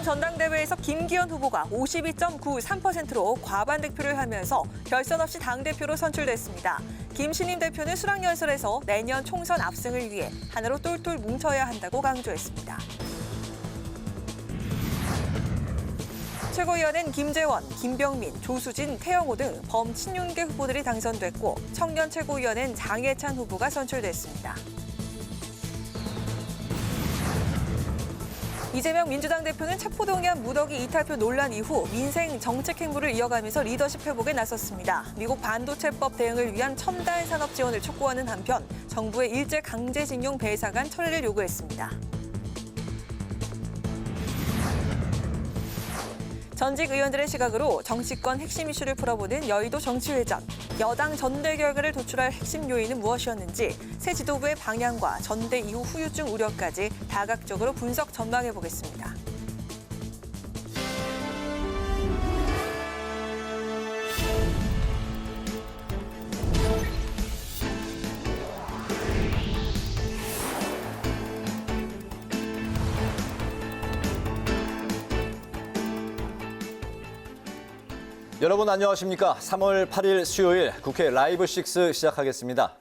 국민의힘 전당대회에서 김기현 후보가 52.93%로 과반 득표를 하면서 결선 없이 당대표로 선출됐습니다. 김신임 대표는 수락연설에서 내년 총선 압승을 위해 하나로 똘똘 뭉쳐야 한다고 강조했습니다. 최고위원은 김재원, 김병민, 조수진, 태영호 등 범친윤계 후보들이 당선됐고 청년 최고위원은 장해찬 후보가 선출됐습니다. 이재명 민주당 대표는 체포동의안 무더기 이탈표 논란 이후 민생 정책 행보를 이어가면서 리더십 회복에 나섰습니다. 미국 반도체법 대응을 위한 첨단 산업 지원을 촉구하는 한편 정부의 일제 강제징용 배상안 철회를 요구했습니다. 전직 의원들의 시각으로 정치권 핵심 이슈를 풀어보는 여의도 정치회전. 여당 전대 결과를 도출할 핵심 요인은 무엇이었는지 새 지도부의 방향과 전대 이후 후유증 우려까지 다각적으로 분석 전망해보겠습니다. 여러분 안녕하십니까? 3월 8일 수요일 국회 라이브 6 시작하겠습니다.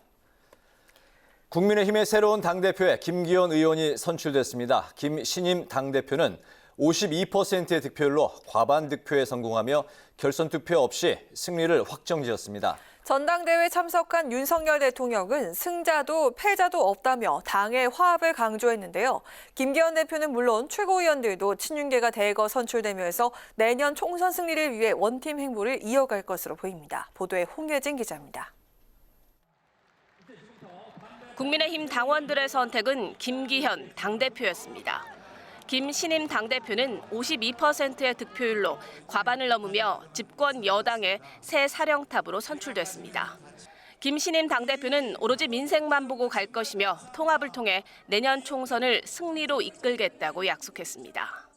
국민의힘의 새로운 당대표에 김기현 의원이 선출됐습니다. 김신임 당대표는 52%의 득표율로 과반 득표에 성공하며 결선 투표 없이 승리를 확정지었습니다. 전당대회에 참석한 윤석열 대통령은 승자도 패자도 없다며 당의 화합을 강조했는데요. 김기현 대표는 물론 최고위원들도 친윤계가 대거 선출되면서 내년 총선 승리를 위해 원팀 행보를 이어갈 것으로 보입니다. 보도에 홍예진 기자입니다. 국민의힘 당원들의 선택은 김기현 당대표였습니다. 김신임 당대표는 52%의 득표율로 과반을 넘으며 집권 여당의 새 사령탑으로 선출됐습니다. 김신임 당대표는 오로지 민생만 보고 갈 것이며 통합을 통해 내년 총선을 승리로 이끌겠다고 약속했습니다.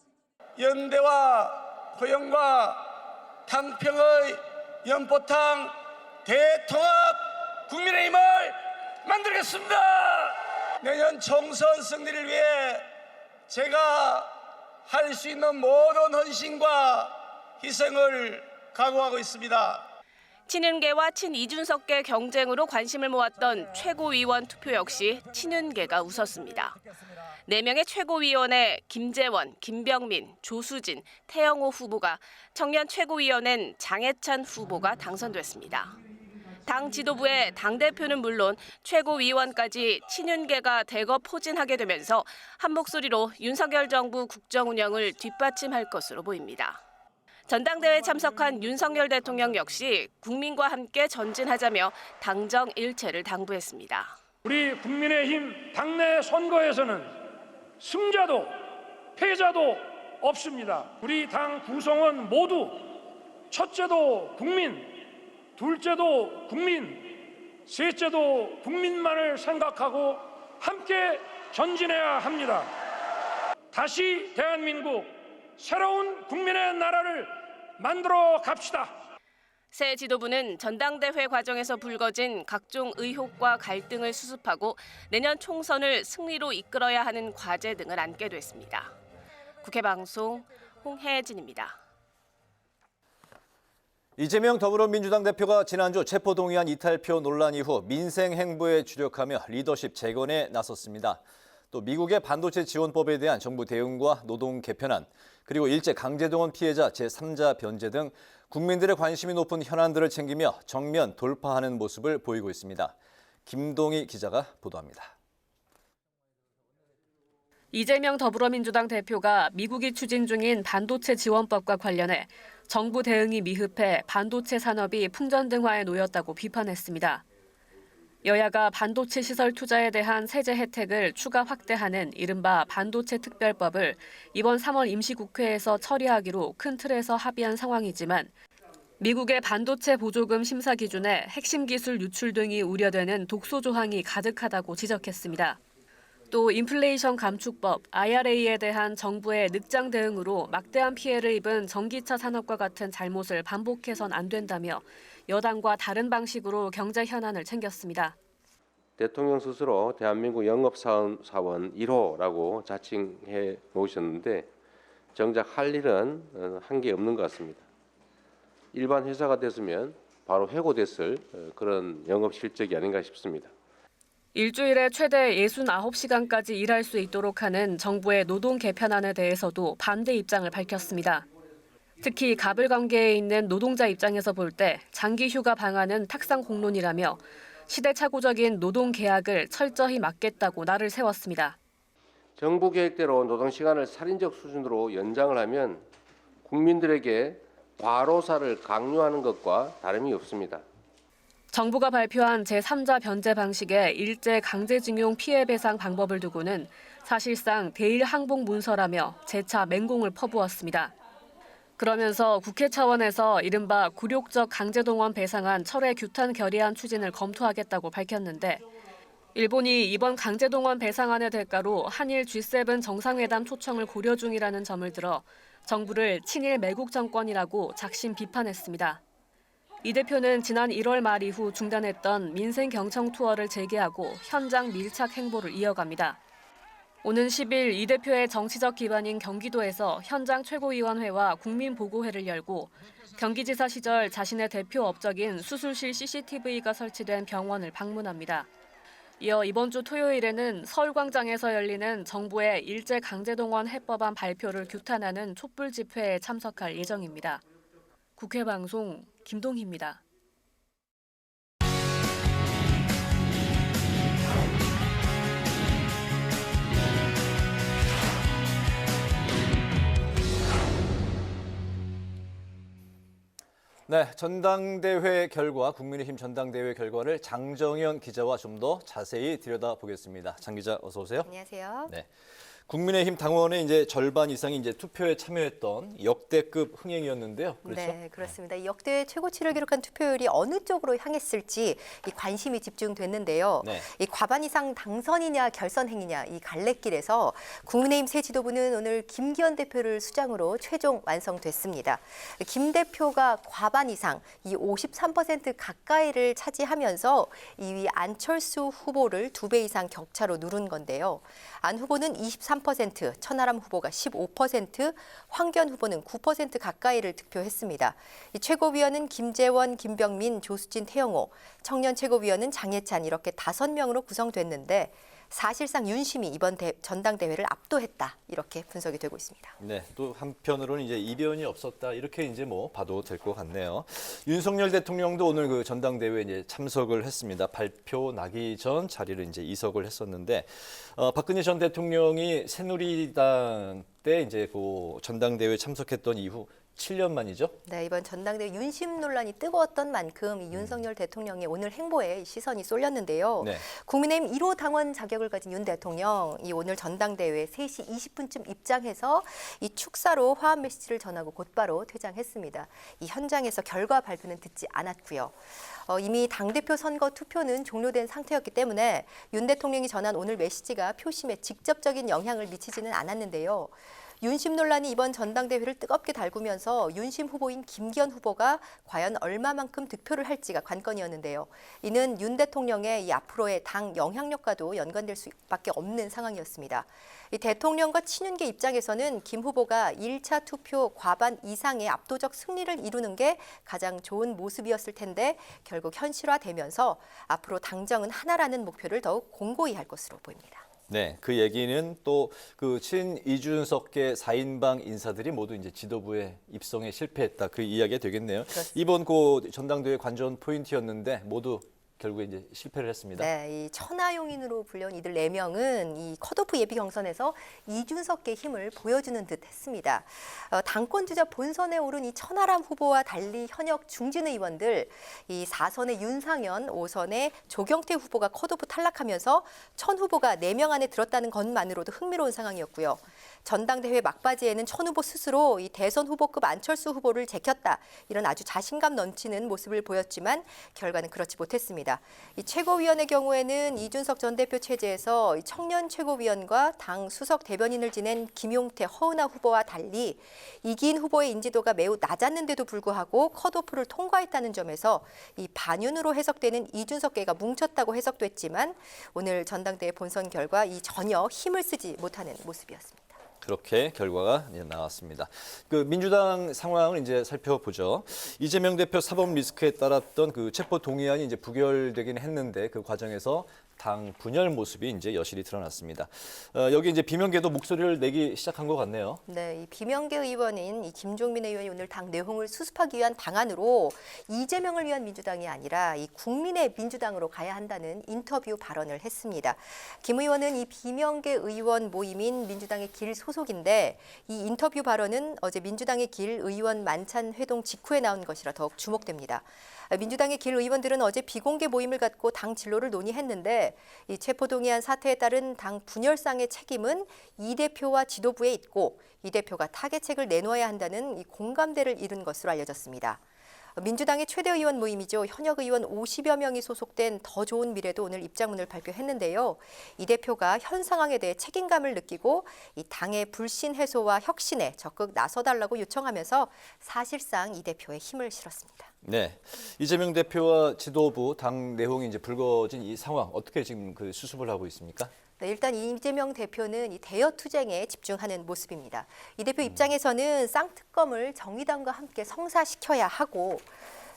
연대와 호영과 당평의 연포탕 대통합 국민의힘을 만들겠습니다. 내년 총선 승리를 위해 제가 할 수 있는 모든 헌신과 희생을 각오하고 있습니다. 친윤계와 친이준석계 경쟁으로 관심을 모았던 최고위원 투표 역시 친윤계가 웃었습니다. 4명의 최고위원에 김재원, 김병민, 조수진, 태영호 후보가, 청년 최고위원엔 장해찬 후보가 당선됐습니다. 당 지도부의 당대표는 물론 최고위원까지 친윤계가 대거 포진하게 되면서 한 목소리로 윤석열 정부 국정 운영을 뒷받침할 것으로 보입니다. 전당대회에 참석한 윤석열 대통령 역시 국민과 함께 전진하자며 당정 일체를 당부했습니다. 우리 국민의힘 당내 선거에서는 승자도 패자도 없습니다. 우리 당 구성원 모두 첫째도 국민, 둘째도 국민, 셋째도 국민만을 생각하고 함께 전진해야 합니다. 다시 대한민국 새로운 국민의 나라를 만들어 갑시다. 새 지도부는 전당대회 과정에서 불거진 각종 의혹과 갈등을 수습하고 내년 총선을 승리로 이끌어야 하는 과제 등을 안게 됐습니다. 국회 방송 홍혜진입니다. 이재명 더불어민주당 대표가 지난주 체포동의안 이탈표 논란 이후 민생 행보에 주력하며 리더십 재건에 나섰습니다. 또 미국의 반도체 지원법에 대한 정부 대응과 노동 개편안, 그리고 일제 강제동원 피해자 제3자 변제 등 국민들의 관심이 높은 현안들을 챙기며 정면 돌파하는 모습을 보이고 있습니다. 김동희 기자가 보도합니다. 이재명 더불어민주당 대표가 미국이 추진 중인 반도체 지원법과 관련해 정부 대응이 미흡해 반도체 산업이 풍전등화에 놓였다고 비판했습니다. 여야가 반도체 시설 투자에 대한 세제 혜택을 추가 확대하는 이른바 반도체 특별법을 이번 3월 임시국회에서 처리하기로 큰 틀에서 합의한 상황이지만 미국의 반도체 보조금 심사 기준에 핵심 기술 유출 등이 우려되는 독소 조항이 가득하다고 지적했습니다. 또 인플레이션 감축법, IRA에 대한 정부의 늑장 대응으로 막대한 피해를 입은 전기차 산업과 같은 잘못을 반복해선 안 된다며 여당과 다른 방식으로 경제 현안을 챙겼습니다. 대통령 스스로 대한민국 영업사원 1호라고 자칭해 놓으셨는데 정작 할 일은 한 게 없는 것 같습니다. 일반 회사가 됐으면 바로 해고됐을 그런 영업 실적이 아닌가 싶습니다. 일주일에 최대 69시간까지 일할 수 있도록 하는 정부의 노동 개편안에 대해서도 반대 입장을 밝혔습니다. 특히 갑을 관계에 있는 노동자 입장에서 볼 때 장기 휴가 방안은 탁상 공론이라며 시대착오적인 노동 계약을 철저히 막겠다고 날을 세웠습니다. 정부 계획대로 노동시간을 살인적 수준으로 연장을 하면 국민들에게 과로사를 강요하는 것과 다름이 없습니다. 정부가 발표한 제3자 변제 방식의 일제 강제징용 피해 배상 방법을 두고는 사실상 대일 항복 문서라며 재차 맹공을 퍼부었습니다. 그러면서 국회 차원에서 이른바 굴욕적 강제동원 배상안 철회 규탄 결의안 추진을 검토하겠다고 밝혔는데 일본이 이번 강제동원 배상안의 대가로 한일 G7 정상회담 초청을 고려 중이라는 점을 들어 정부를 친일 매국 정권이라고 작심 비판했습니다. 이 대표는 지난 1월 말 이후 중단했던 민생 경청 투어를 재개하고 현장 밀착 행보를 이어갑니다. 오는 10일 이 대표의 정치적 기반인 경기도에서 현장 최고위원회와 국민보고회를 열고 경기지사 시절 자신의 대표 업적인 수술실 CCTV가 설치된 병원을 방문합니다. 이어 이번 주 토요일에는 서울광장에서 열리는 정부의 일제 강제동원 해법안 발표를 규탄하는 촛불 집회에 참석할 예정입니다. 국회 방송 김동희입니다. 네, 전당대회 결과, 국민의힘 전당대회 결과를 장정현 기자와 좀 더 자세히 들여다보겠습니다. 장 기자, 어서 오세요. 안녕하세요. 네, 국민의힘 당원의 이제 절반 이상이 이제 투표에 참여했던 역대급 흥행이었는데요. 그렇죠? 네, 그렇습니다. 이 역대 최고치를 기록한 투표율이 어느 쪽으로 향했을지 이 관심이 집중됐는데요. 네. 이 과반 이상 당선이냐 결선행이냐 이 갈래길에서 국민의힘 새 지도부는 오늘 김기현 대표를 수장으로 최종 완성됐습니다. 김 대표가 과반 이상 이 53% 가까이를 차지하면서 2위 안철수 후보를 2배 이상 격차로 누른 건데요. 안 후보는 23%, 천하람 후보가 15%, 황교안 후보는 9% 가까이를 득표했습니다. 이 최고위원은 김재원, 김병민, 조수진, 태영호, 청년 최고위원은 장해찬 이렇게 5명으로 구성됐는데 사실상 윤심이 이번 전당대회를 압도했다 이렇게 분석이 되고 있습니다. 네, 또 한편으로는 이제 이변이 없었다 이렇게 이제 뭐 봐도 될 것 같네요. 윤석열 대통령도 오늘 그 전당대회에 이제 참석을 했습니다. 발표 나기 전 자리를 이제 이석을 했었는데 박근혜 전 대통령이 새누리당 때 이제 그 전당대회 참석했던 이후 7년 만이죠? 네, 이번 전당대회 윤심 논란이 뜨거웠던 만큼 이 윤석열 대통령의 오늘 행보에 시선이 쏠렸는데요. 네. 국민의힘 1호 당원 자격을 가진 윤 대통령, 이 오늘 전당대회 3시 20분쯤 입장해서 이 축사로 화합 메시지를 전하고 곧바로 퇴장했습니다. 이 현장에서 결과 발표는 듣지 않았고요. 이미 당대표 선거 투표는 종료된 상태였기 때문에 윤 대통령이 전한 오늘 메시지가 표심에 직접적인 영향을 미치지는 않았는데요. 윤심 논란이 이번 전당대회를 뜨겁게 달구면서 윤심 후보인 김기현 후보가 과연 얼마만큼 득표를 할지가 관건이었는데요. 이는 윤 대통령의 이 앞으로의 당 영향력과도 연관될 수밖에 없는 상황이었습니다. 이 대통령과 친윤계 입장에서는 김 후보가 1차 투표 과반 이상의 압도적 승리를 이루는 게 가장 좋은 모습이었을 텐데 결국 현실화되면서 앞으로 당정은 하나라는 목표를 더욱 공고히 할 것으로 보입니다. 네, 그 얘기는 또 그 친이준석계 4인방 인사들이 모두 이제 지도부에 입성에 실패했다 그 이야기가 되겠네요. 그렇습니다. 이번 그 전당대회 관전 포인트였는데 모두 결국에 이제 실패를 했습니다. 네, 이 천하용인으로 불려온 이들 4명은 이 컷오프 예비 경선에서 이준석계 힘을 보여주는 듯 했습니다. 당권 주자 본선에 오른 이 천하람 후보와 달리 현역 중진 의원들, 이 4선의 윤상현, 5선의 조경태 후보가 컷오프 탈락하면서 천 후보가 4명 안에 들었다는 것만으로도 흥미로운 상황이었고요. 전당대회 막바지에는 천 후보 스스로 이 대선 후보급 안철수 후보를 제꼈다. 이런 아주 자신감 넘치는 모습을 보였지만 결과는 그렇지 못했습니다. 이 최고위원의 경우에는 이준석 전 대표 체제에서 청년 최고위원과 당 수석 대변인을 지낸 김용태, 허은하 후보와 달리 이기인 후보의 인지도가 매우 낮았는데도 불구하고 컷오프를 통과했다는 점에서 이 반윤으로 해석되는 이준석계가 뭉쳤다고 해석됐지만 오늘 전당대회 본선 결과 이 전혀 힘을 쓰지 못하는 모습이었습니다. 그렇게 결과가 이제 나왔습니다. 그 민주당 상황을 이제 살펴보죠. 이재명 대표 사법 리스크에 따랐던 그 체포 동의안이 이제 부결되긴 했는데 그 과정에서 당 분열 모습이 이제 여실히 드러났습니다. 여기 이제 비명계도 목소리를 내기 시작한 것 같네요. 네, 이 비명계 의원인 이 김종민 의원이 오늘 당 내홍을 수습하기 위한 방안으로 이재명을 위한 민주당이 아니라 이 국민의 민주당으로 가야 한다는 인터뷰 발언을 했습니다. 김 의원은 이 비명계 의원 모임인 민주당의 길 소속인데 이 인터뷰 발언은 어제 민주당의 길 의원 만찬 회동 직후에 나온 것이라 더욱 주목됩니다. 민주당의 길 의원들은 어제 비공개 모임을 갖고 당 진로를 논의했는데 이 체포동의안 사태에 따른 당 분열상의 책임은 이 대표와 지도부에 있고 이 대표가 타개책을 내놓아야 한다는 이 공감대를 이룬 것으로 알려졌습니다. 민주당의 최대 의원 모임이죠. 현역 의원 50여 명이 소속된 더 좋은 미래도 오늘 입장문을 발표했는데요. 이 대표가 현 상황에 대해 책임감을 느끼고 이 당의 불신 해소와 혁신에 적극 나서달라고 요청하면서 사실상 이 대표의 힘을 실었습니다. 네, 이재명 대표와 지도부 당 내홍이 이제 불거진 이 상황 어떻게 지금 그 수습을 하고 있습니까? 네, 일단 이재명 대표는 이 대여 투쟁에 집중하는 모습입니다. 이 대표 입장에서는 쌍특검을 정의당과 함께 성사시켜야 하고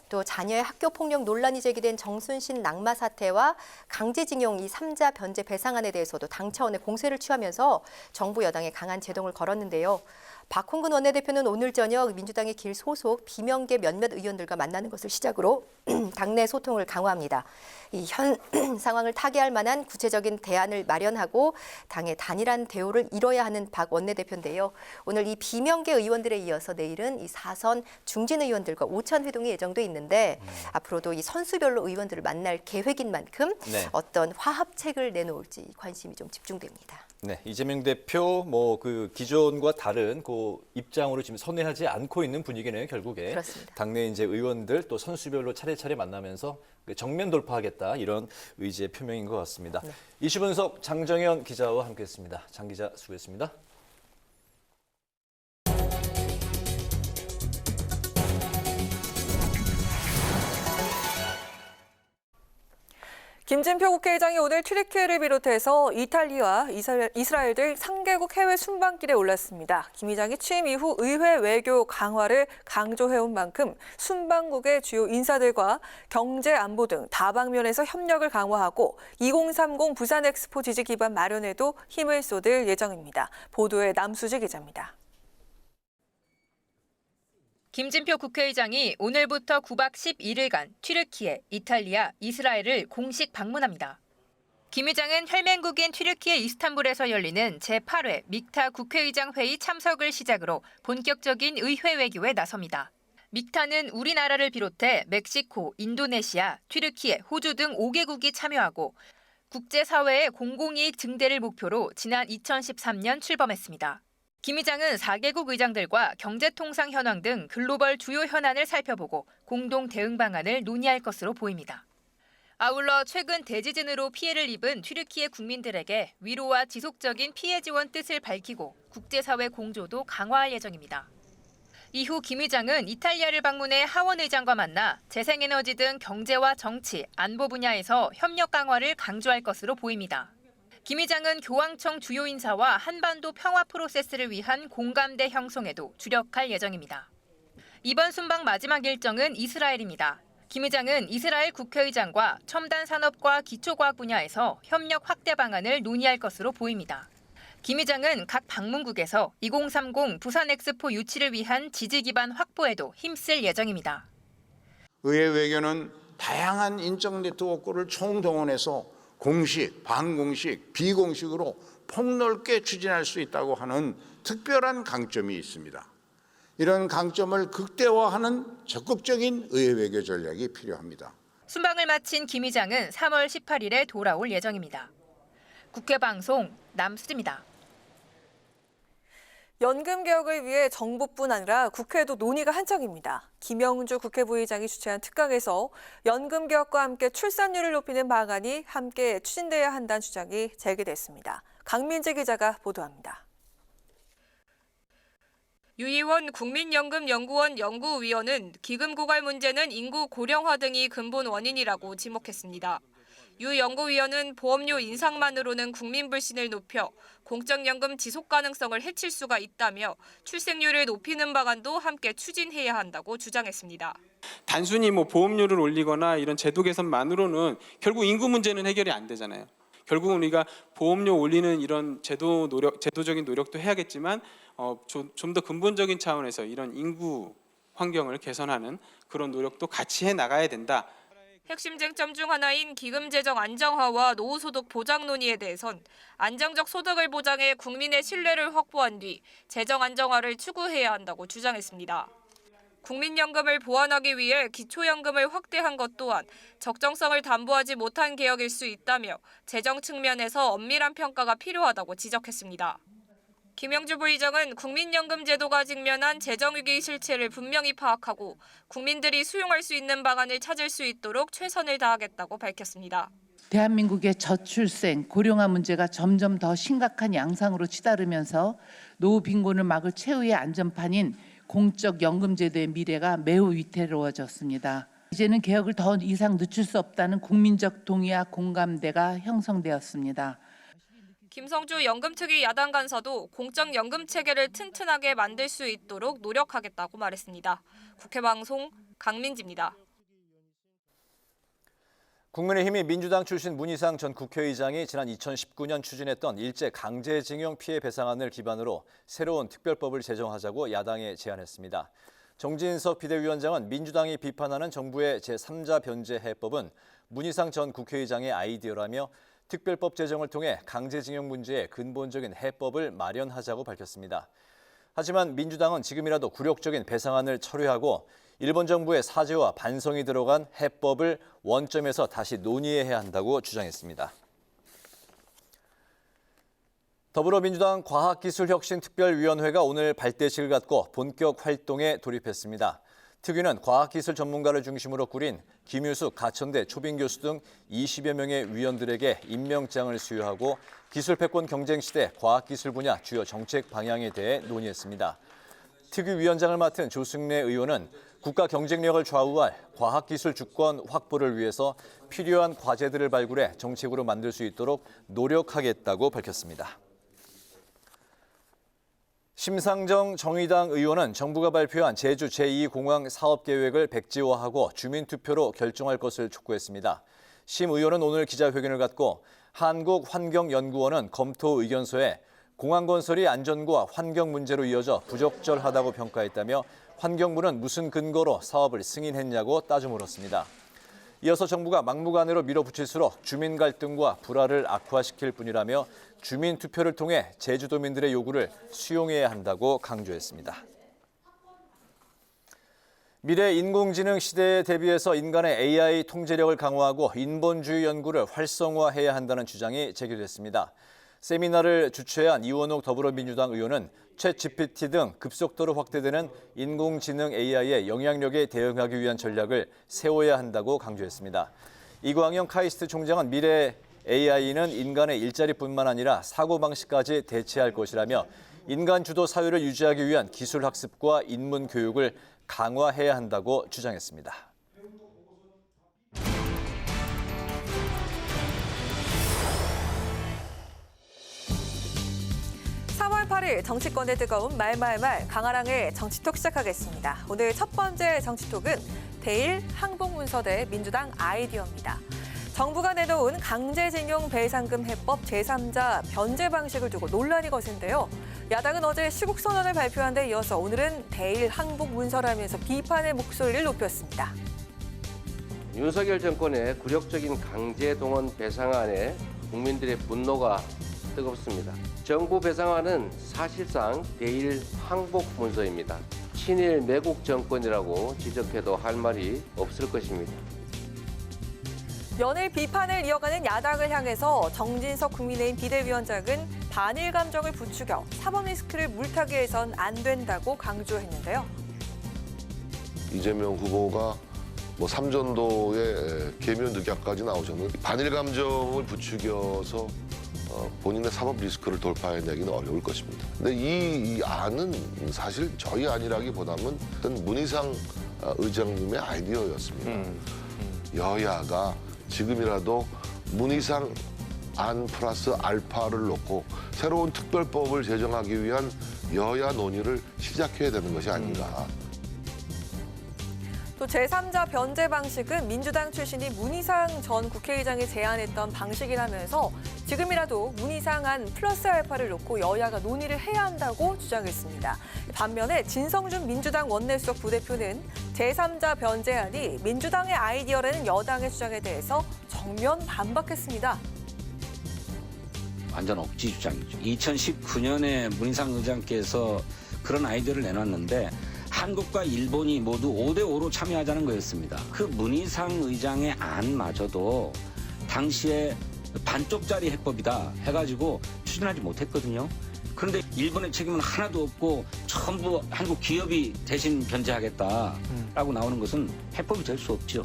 또 자녀의 학교 폭력 논란이 제기된 정순신 낙마 사태와 강제징용 이 3자 변제 배상안에 대해서도 당 차원의 공세를 취하면서 정부 여당에 강한 제동을 걸었는데요. 박홍근 원내대표는 오늘 저녁 민주당의 길 소속 비명계 몇몇 의원들과 만나는 것을 시작으로 당내 소통을 강화합니다. 이 현 상황을 타개할 만한 구체적인 대안을 마련하고 당의 단일한 대우를 이뤄야 하는 박 원내대표인데요. 오늘 이 비명계 의원들에 이어서 내일은 이 4선 중진 의원들과 오찬 회동이 예정돼 있는데 앞으로도 이 선수별로 의원들을 만날 계획인 만큼 어떤 화합책을 내놓을지 관심이 좀 집중됩니다. 네, 이재명 대표 뭐 그 기존과 다른 그 입장으로 지금 선회하지 않고 있는 분위기는 결국에 그렇습니다. 당내 이제 의원들 또 선수별로 차례차례 만나면서 정면 돌파하겠다 이런 의지의 표명인 것 같습니다. 네. 이슈 분석 장정현 기자와 함께했습니다. 장 기자 수고했습니다. 김진표 국회의장이 오늘 튀르키예를 비롯해서 이탈리아와 이스라엘 등 3개국 해외 순방길에 올랐습니다. 김 의장이 취임 이후 의회 외교 강화를 강조해온 만큼 순방국의 주요 인사들과 경제, 안보 등 다방면에서 협력을 강화하고 2030 부산 엑스포 지지 기반 마련에도 힘을 쏟을 예정입니다. 보도에 남수지 기자입니다. 김진표 국회의장이 오늘부터 9박 11일간 튀르키예, 이탈리아, 이스라엘을 공식 방문합니다. 김 의장은 혈맹국인 튀르키예 이스탄불에서 열리는 제8회 믹타 국회의장 회의 참석을 시작으로 본격적인 의회 외교에 나섭니다. 믹타는 우리나라를 비롯해 멕시코, 인도네시아, 튀르키예, 호주 등 5개국이 참여하고 국제사회의 공공이익 증대를 목표로 지난 2013년 출범했습니다. 김 의장은 4개국 의장들과 경제통상 현황 등 글로벌 주요 현안을 살펴보고 공동 대응 방안을 논의할 것으로 보입니다. 아울러 최근 대지진으로 피해를 입은 튀르키예 국민들에게 위로와 지속적인 피해 지원 뜻을 밝히고 국제사회 공조도 강화할 예정입니다. 이후 김 의장은 이탈리아를 방문해 하원 의장과 만나 재생에너지 등 경제와 정치, 안보 분야에서 협력 강화를 강조할 것으로 보입니다. 김 의장은 교황청 주요 인사와 한반도 평화 프로세스를 위한 공감대 형성에도 주력할 예정입니다. 이번 순방 마지막 일정은 이스라엘입니다. 김 의장은 이스라엘 국회의장과 첨단 산업과 기초과학 분야에서 협력 확대 방안을 논의할 것으로 보입니다. 김 의장은 각 방문국에서 2030 부산 엑스포 유치를 위한 지지 기반 확보에도 힘쓸 예정입니다. 의회 외교는 다양한 인적 네트워크를 총동원해서 공식, 반공식, 비공식으로 폭넓게 추진할 수 있다고 하는 특별한 강점이 있습니다. 이런 강점을 극대화하는 적극적인 의회 외교 전략이 필요합니다. 순방을 마친 김 의장은 3월 18일에 돌아올 예정입니다. 국회 방송 남수지입니다. 연금 개혁을 위해 정부뿐 아니라 국회도 논의가 한창입니다. 김영주 국회 부의장이 주최한 특강에서 연금 개혁과 함께 출산율을 높이는 방안이 함께 추진돼야 한다는 주장이 제기됐습니다. 강민재 기자가 보도합니다. 유희원 국민연금연구원 연구위원은 기금 고갈 문제는 인구 고령화 등이 근본 원인이라고 지목했습니다. 유 연구위원은 보험료 인상만으로는 국민 불신을 높여 공적연금 지속 가능성을 해칠 수가 있다며 출생률을 높이는 방안도 함께 추진해야 한다고 주장했습니다. 단순히 보험료를 올리거나 이런 제도 개선만으로는 결국 인구 문제는 해결이 안 되잖아요. 결국은 우리가 보험료 올리는 이런 제도적인 노력도 해야겠지만 좀 더 근본적인 차원에서 이런 인구 환경을 개선하는 그런 노력도 같이 해 나가야 된다. 핵심 쟁점 중 하나인 기금 재정 안정화와 노후소득 보장 논의에 대해선 안정적 소득을 보장해 국민의 신뢰를 확보한 뒤 재정 안정화를 추구해야 한다고 주장했습니다. 국민연금을 보완하기 위해 기초연금을 확대한 것 또한 적정성을 담보하지 못한 개혁일 수 있다며 재정 측면에서 엄밀한 평가가 필요하다고 지적했습니다. 김영주 부의장은 국민연금 제도가 직면한 재정위기 실체를 분명히 파악하고 국민들이 수용할 수 있는 방안을 찾을 수 있도록 최선을 다하겠다고 밝혔습니다. 대한민국의 저출생, 고령화 문제가 점점 더 심각한 양상으로 치달으면서 노후 빈곤을 막을 최후의 안전판인 공적 연금 제도의 미래가 매우 위태로워졌습니다. 이제는 개혁을 더 이상 늦출 수 없다는 국민적 동의와 공감대가 형성되었습니다. 김성주 연금특위 야당 간사도 공적 연금 체계를 튼튼하게 만들 수 있도록 노력하겠다고 말했습니다. 국회 방송 강민지입니다. 국민의힘이 민주당 출신 문희상 전 국회의장이 지난 2019년 추진했던 일제 강제징용 피해 배상안을 기반으로 새로운 특별법을 제정하자고 야당에 제안했습니다. 정진석 비대위원장은 민주당이 비판하는 정부의 제3자 변제 해법은 문희상 전 국회의장의 아이디어라며 특별법 제정을 통해 강제징용 문제의 근본적인 해법을 마련하자고 밝혔습니다. 하지만 민주당은 지금이라도 굴욕적인 배상안을 철회하고 일본 정부의 사죄와 반성이 들어간 해법을 원점에서 다시 논의해야 한다고 주장했습니다. 더불어민주당 과학기술혁신특별위원회가 오늘 발대식을 갖고 본격 활동에 돌입했습니다. 특위는 과학기술 전문가를 중심으로 꾸린 김유숙 가천대 초빙교수 등 20여 명의 위원들에게 임명장을 수여하고 기술 패권 경쟁 시대 과학기술 분야 주요 정책 방향에 대해 논의했습니다. 특위위원장을 맡은 조승래 의원은 국가 경쟁력을 좌우할 과학기술 주권 확보를 위해서 필요한 과제들을 발굴해 정책으로 만들 수 있도록 노력하겠다고 밝혔습니다. 심상정 정의당 의원은 정부가 발표한 제주 제2공항 사업계획을 백지화하고 주민투표로 결정할 것을 촉구했습니다. 심 의원은 오늘 기자회견을 갖고 한국환경연구원은 검토 의견서에 공항 건설이 안전과 환경 문제로 이어져 부적절하다고 평가했다며 환경부는 무슨 근거로 사업을 승인했냐고 따져 물었습니다. 이어서 정부가 막무가내로 밀어붙일수록 주민 갈등과 불화를 악화시킬 뿐이라며 주민 투표를 통해 제주도민들의 요구를 수용해야 한다고 강조했습니다. 미래 인공지능 시대에 대비해서 인간의 AI 통제력을 강화하고 인본주의 연구를 활성화해야 한다는 주장이 제기됐습니다. 세미나를 주최한 이원옥 더불어민주당 의원은 챗GPT 등 급속도로 확대되는 인공지능 AI의 영향력에 대응하기 위한 전략을 세워야 한다고 강조했습니다. 이광영 카이스트 총장은 미래 AI는 인간의 일자리뿐만 아니라 사고방식까지 대체할 것이라며 인간 주도 사회를 유지하기 위한 기술 학습과 인문 교육을 강화해야 한다고 주장했습니다. 3월 8일 정치권의 뜨거운 말말말 강아랑의 정치톡 시작하겠습니다. 오늘 첫 번째 정치톡은 대일 항복문서대 민주당 아이디어입니다. 정부가 내놓은 강제징용 배상금 해법 제3자 변제 방식을 두고 논란이 거센데요. 야당은 어제 시국선언을 발표한 데 이어서 오늘은 대일 항복문서라면서 비판의 목소리를 높였습니다. 윤석열 정권의 굴욕적인 강제동원 배상안에 국민들의 분노가 뜨겁습니다. 정부 배상안은 사실상 대일 항복 문서입니다. 친일 매국 정권이라고 지적해도 할 말이 없을 것입니다. 연일 비판을 이어가는 야당을 향해서 정진석 국민의힘 비대위원장은 반일 감정을 부추겨 사법 리스크를 물타기 해선 안 된다고 강조했는데요. 이재명 후보가 삼전도의 계면 늑약까지 나오셨는데 반일 감정을 부추겨서 본인의 사법 리스크를 돌파해내기는 어려울 것입니다. 근데 이 안은 사실 저희 안이라기보다는 어떤 문희상 의장님의 아이디어였습니다. 여야가 지금이라도 문희상 안 플러스 알파를 놓고 새로운 특별법을 제정하기 위한 여야 논의를 시작해야 되는 것이 아닌가. 또 제3자 변제 방식은 민주당 출신이 문희상 전 국회의장이 제안했던 방식이라면서 지금이라도 문희상안 플러스 알파를 놓고 여야가 논의를 해야 한다고 주장했습니다. 반면에 진성준 민주당 원내수석 부대표는 제3자 변제안이 민주당의 아이디어라는 여당의 주장에 대해서 정면 반박했습니다. 완전 억지 주장이죠. 2019년에 문희상 의장께서 그런 아이디어를 내놨는데 한국과 일본이 모두 5대5로 참여하자는 거였습니다. 그 문희상 의장의 안마저도 당시에 반쪽짜리 해법이다 해가지고 추진하지 못했거든요. 그런데 일본의 책임은 하나도 없고 전부 한국 기업이 대신 변제하겠다라고 나오는 것은 해법이 될 수 없죠.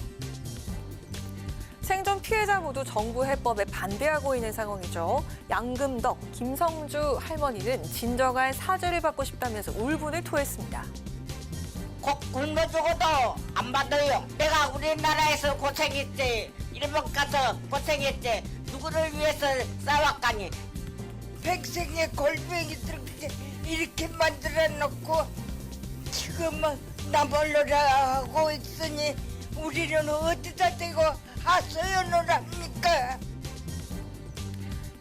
생존 피해자 모두 정부 해법에 반대하고 있는 상황이죠. 양금덕, 김성주 할머니는 진정한 사죄를 받고 싶다면서 울분을 토했습니다. 꼭 굶어 죽어도 안 받아요. 내가 우리나라에서 고생했지. 일본 가서 고생했지. 누구를 위해서 싸웠가니. 백성의 골병이 이렇게 만들어 놓고 지금은 나몰라라 하고 있으니 우리는 어디다 대고 하소연을 합니까?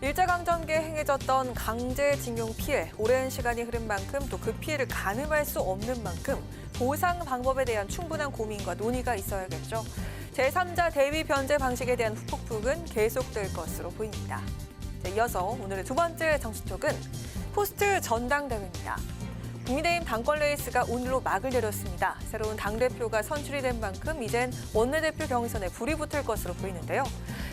일제강점기에 행해졌던 강제징용 피해, 오랜 시간이 흐른 만큼 또 그 피해를 가늠할 수 없는 만큼 보상 방법에 대한 충분한 고민과 논의가 있어야겠죠. 제3자 대위 변제 방식에 대한 후폭풍은 계속될 것으로 보입니다. 이어서 오늘의 두 번째 정치톡은 포스트 전당대회입니다. 국민의힘 당권 레이스가 오늘로 막을 내렸습니다. 새로운 당대표가 선출이 된 만큼 이젠 원내대표 경선에 불이 붙을 것으로 보이는데요.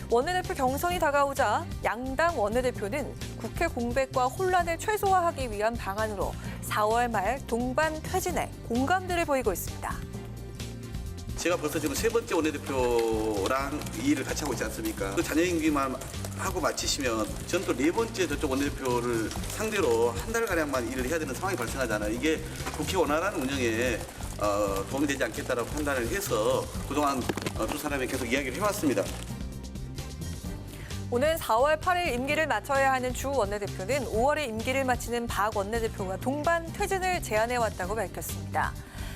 원내대표 경선이 다가오자 양당 원내대표는 국회 공백과 혼란을 최소화하기 위한 방안으로 4월 말 동반 퇴진에 공감대를 보이고 있습니다. 제가 벌써 지금 세 번째 원내대표랑 이 일을 같이 하고 있지 않습니까? 그 자녀 임기만 하고 마치시면 전 또 네 번째 저쪽 원내대표를 상대로 한 달가량만 일을 해야 되는 상황이 발생하잖아요. 이게 국회 원활한 운영에 도움이 되지 않겠다라고 판단을 해서 그동안 두 사람이 계속 이야기를 해왔습니다. 오는 4월 8일 임기를 마쳐야 하는 주 원내대표는 5월에 임기를 마치는 박 원내대표가 동반 퇴진을 제안해왔다고 밝혔습니다.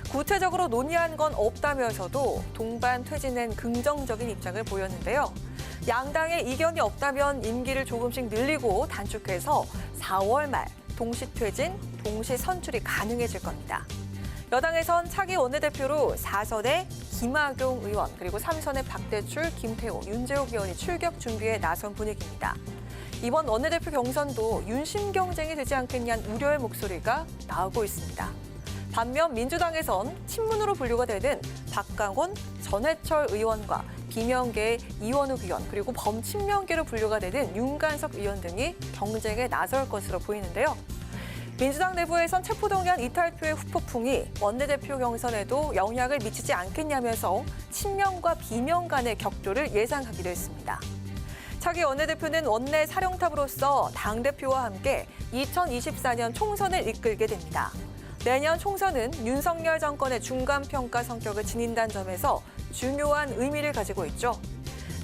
구체적으로 논의한 건 없다면서도 동반 퇴진엔 긍정적인 입장을 보였는데요. 양당의 이견이 없다면 임기를 조금씩 늘리고 단축해서 4월 말 동시 퇴진, 동시 선출이 가능해질 겁니다. 여당에선 차기 원내대표로 4선의 김학용 의원 그리고 3선의 박대출, 김태호, 윤재욱 의원이 출격 준비에 나선 분위기입니다. 이번 원내대표 경선도 윤심 경쟁이 되지 않겠냐는 우려의 목소리가 나오고 있습니다. 반면 민주당에선 친문으로 분류가 되는 박강원, 전해철 의원과 비명계의 이원욱 의원 그리고 범친명계로 분류가 되는 윤관석 의원 등이 경쟁에 나설 것으로 보이는데요. 민주당 내부에선 체포동의안 이탈표의 후폭풍이 원내대표 경선에도 영향을 미치지 않겠냐면서 친명과 비명 간의 격돌을 예상하기도 했습니다. 차기 원내대표는 원내 사령탑으로서 당대표와 함께 2024년 총선을 이끌게 됩니다. 내년 총선은 윤석열 정권의 중간평가 성격을 지닌다는 점에서 중요한 의미를 가지고 있죠.